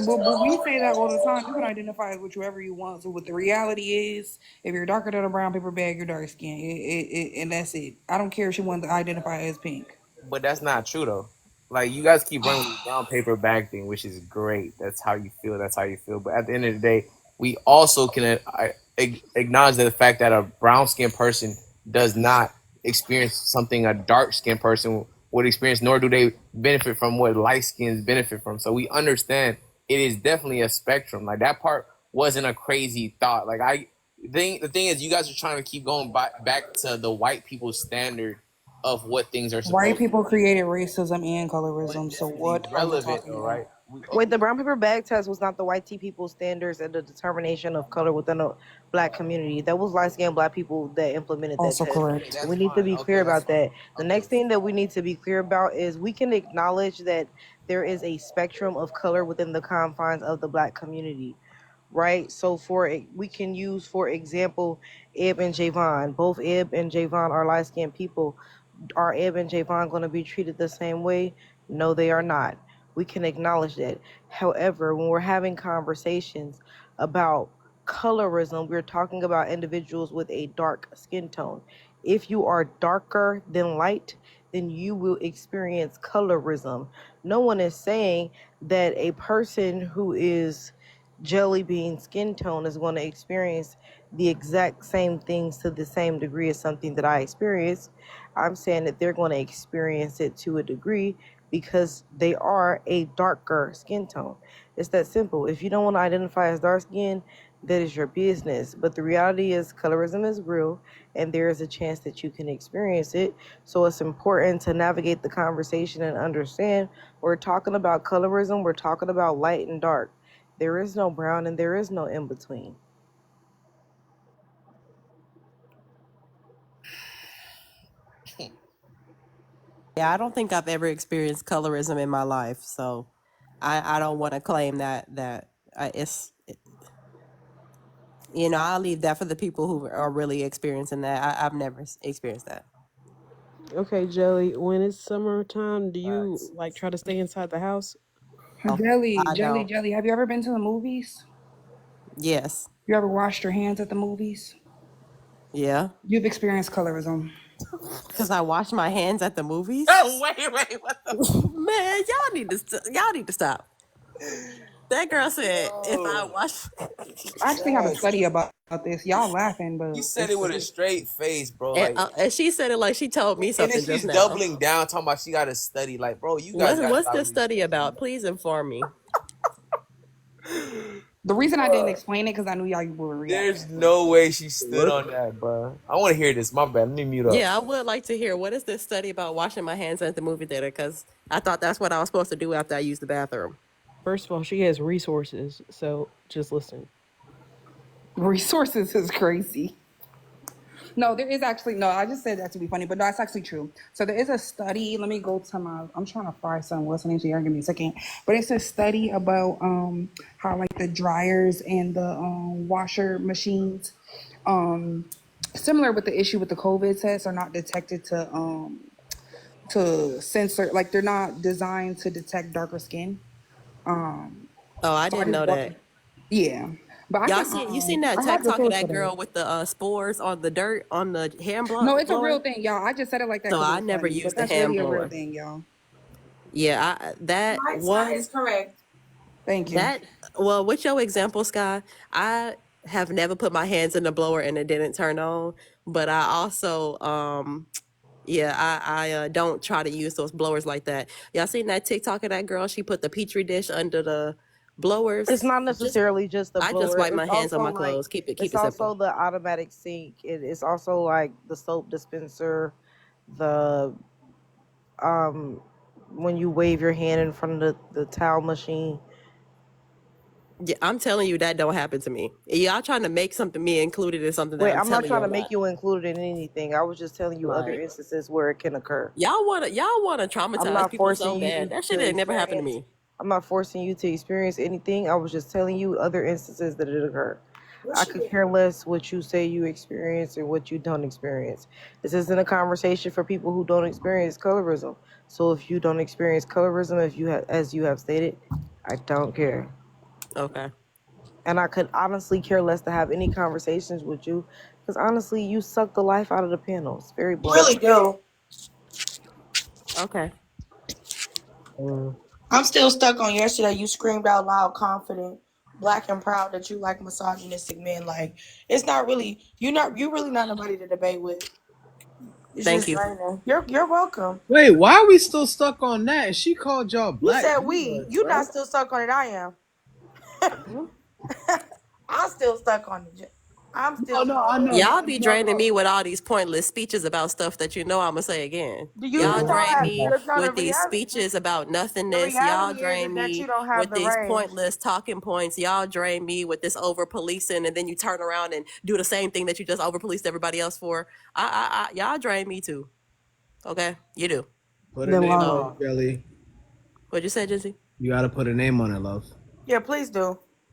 But we say that all the time. You can identify as whichever you want. So what the reality is, if you're darker than a brown paper bag, you're dark skinned, and that's it. I don't care if she wants to identify as pink. But that's not true though. Like you guys keep running with the brown paper bag thing, which is great. That's how you feel. That's how you feel. But at the end of the day, we also can acknowledge the fact that a brown skinned person does not experience something a dark skinned person would experience, nor do they benefit from what light skins benefit from. So we understand it is definitely a spectrum. Like that part wasn't a crazy thought. Like the thing is, you guys are trying to keep going back to the white people's standard of what things are White supposed to people be. created racism and But colorism. it's So definitely what are we relevant talking though, about? right? Wait, the brown paper bag test was not the white people's standards and the determination of color within a black community. That was light skinned black people that implemented that Also test. Okay, correct. that's We need to fine. be Okay, clear that's about fine. that. The Okay. next thing that we need to be clear about is we can acknowledge that there is a spectrum of color within the confines of the black community, right? So we can use, for example, Eb and Javon. Both Eb and Javon are light skinned people. Are Eb and Javon going to be treated the same way? No, they are not. We can acknowledge that. However, when we're having conversations about colorism, we're talking about individuals with a dark skin tone. If you are darker than light, then you will experience colorism. No one is saying that a person who is jelly bean skin tone is going to experience the exact same things to the same degree as something that I experience. I'm saying that they're going to experience it to a degree because they are a darker skin tone. It's that simple. If you don't want to identify as dark skin, that is your business. But the reality is, colorism is real, and there is a chance that you can experience it. So it's important to navigate the conversation and understand we're talking about colorism, we're talking about light and dark. There is no brown and there is no in between. Yeah, I don't think I've ever experienced colorism in my life, so I don't want to claim that I'll leave that for the people who are really experiencing that. I've never experienced that. Okay, Jelly, when it's summertime, do you like try to stay inside the house? Jelly, I jelly, don't. jelly. Have you ever been to the movies? Yes. You ever washed your hands at the movies? Yeah. You've experienced colorism. Because I wash my hands at the movies. Oh wait, what the Man, y'all need to stop. That girl said if I Yo, wash. I actually have a yes. study about this. Y'all laughing, You but said it with a straight face, bro. Like And she said it like she told me and then something just she's now. doubling down, talking about she got to study. Like, bro, you guys got to What's stop this with these study studies. about? Please inform me. the reason I didn't explain it because I knew y'all would react. There's no way she stood on that, bro. I want to hear this. My bad. Let me mute up. Yeah, I would like to hear what is this study about washing my hands at the movie theater? Because I thought that's what I was supposed to do after I used the bathroom. First of all, she has resources, so just listen. Resources is crazy. No, there is actually no. I just said that to be funny, but no, it's actually true. So there is a study. Let me go to my. I'm trying to find some listening to you. Give me a second. But it's a study about how like the dryers and the washer machines, similar with the issue with the COVID tests, are not detected to censor. Like they're not designed to detect darker skin. Oh, I So I didn't just know brought. that. Yeah, but I Y'all can. seen you seen that I have the TikTok of source for that that. girl with the spores on the dirt on the No, it's a real blower? thing, y'all. I just said it like that So because it I was never funny, but used the that's hand really a real blower. thing, y'all. Yeah, that My Scott one is correct. Thank you. that well, with your example, Sky, I have never put my hands in the blower and it didn't turn on. But I also yeah, I don't try to use those blowers like that. Y'all seen that TikTok of that girl? She put the petri dish under the It's blowers. not Just necessarily just the I just blower. wipe my It's hands on also my like clothes. Keep it's it simple. also the automatic sink. It's also like the soap dispenser, the um when you wave your hand in front of the towel machine. Yeah, I'm telling you that don't happen to me. Y'all trying to make something me included in something that Wait, I'm I'm not telling trying you to a lot. make you included in anything. I was just telling you other Like instances where it can occur. y'all wanna I'm traumatize not people forcing so bad. you That shit to ain't never happened to experience. me. I'm not forcing you to experience anything. I was just telling you other instances that it occurred. I could care less what you say you experience and what you don't experience. This isn't a conversation for people who don't experience colorism. So if you don't experience colorism, if you have, as you have stated, I don't care. Okay. And I could honestly care less to have any conversations with you, because honestly, you suck the life out of the panel. It's very blunt. Really do. Okay. I'm still stuck on yesterday. You screamed out loud, confident, black and proud that you like misogynistic men. Like, it's not really you really not nobody to debate with. It's Thank just you. draining. You're welcome. Wait, why are we still stuck on that? And she called y'all You black said we. Negroes, You right? not still stuck on it. I am. I'm still stuck on it. I'm still No, I know. Y'all be draining me with all these pointless speeches about stuff that you know I'm gonna say again. You Y'all just don't drain have. me No, with these speeches about the nothingness. Y'all reality drain is that me you don't have with the these range. pointless talking points. Y'all drain me with this over policing, and then you turn around and do the same thing that you just over policed everybody else for. Y'all drain me too. Okay, you do. Put a Then name log on off. it, Jelly. What'd you say, Jizzy? You gotta put a name on it, love. Yeah, please do.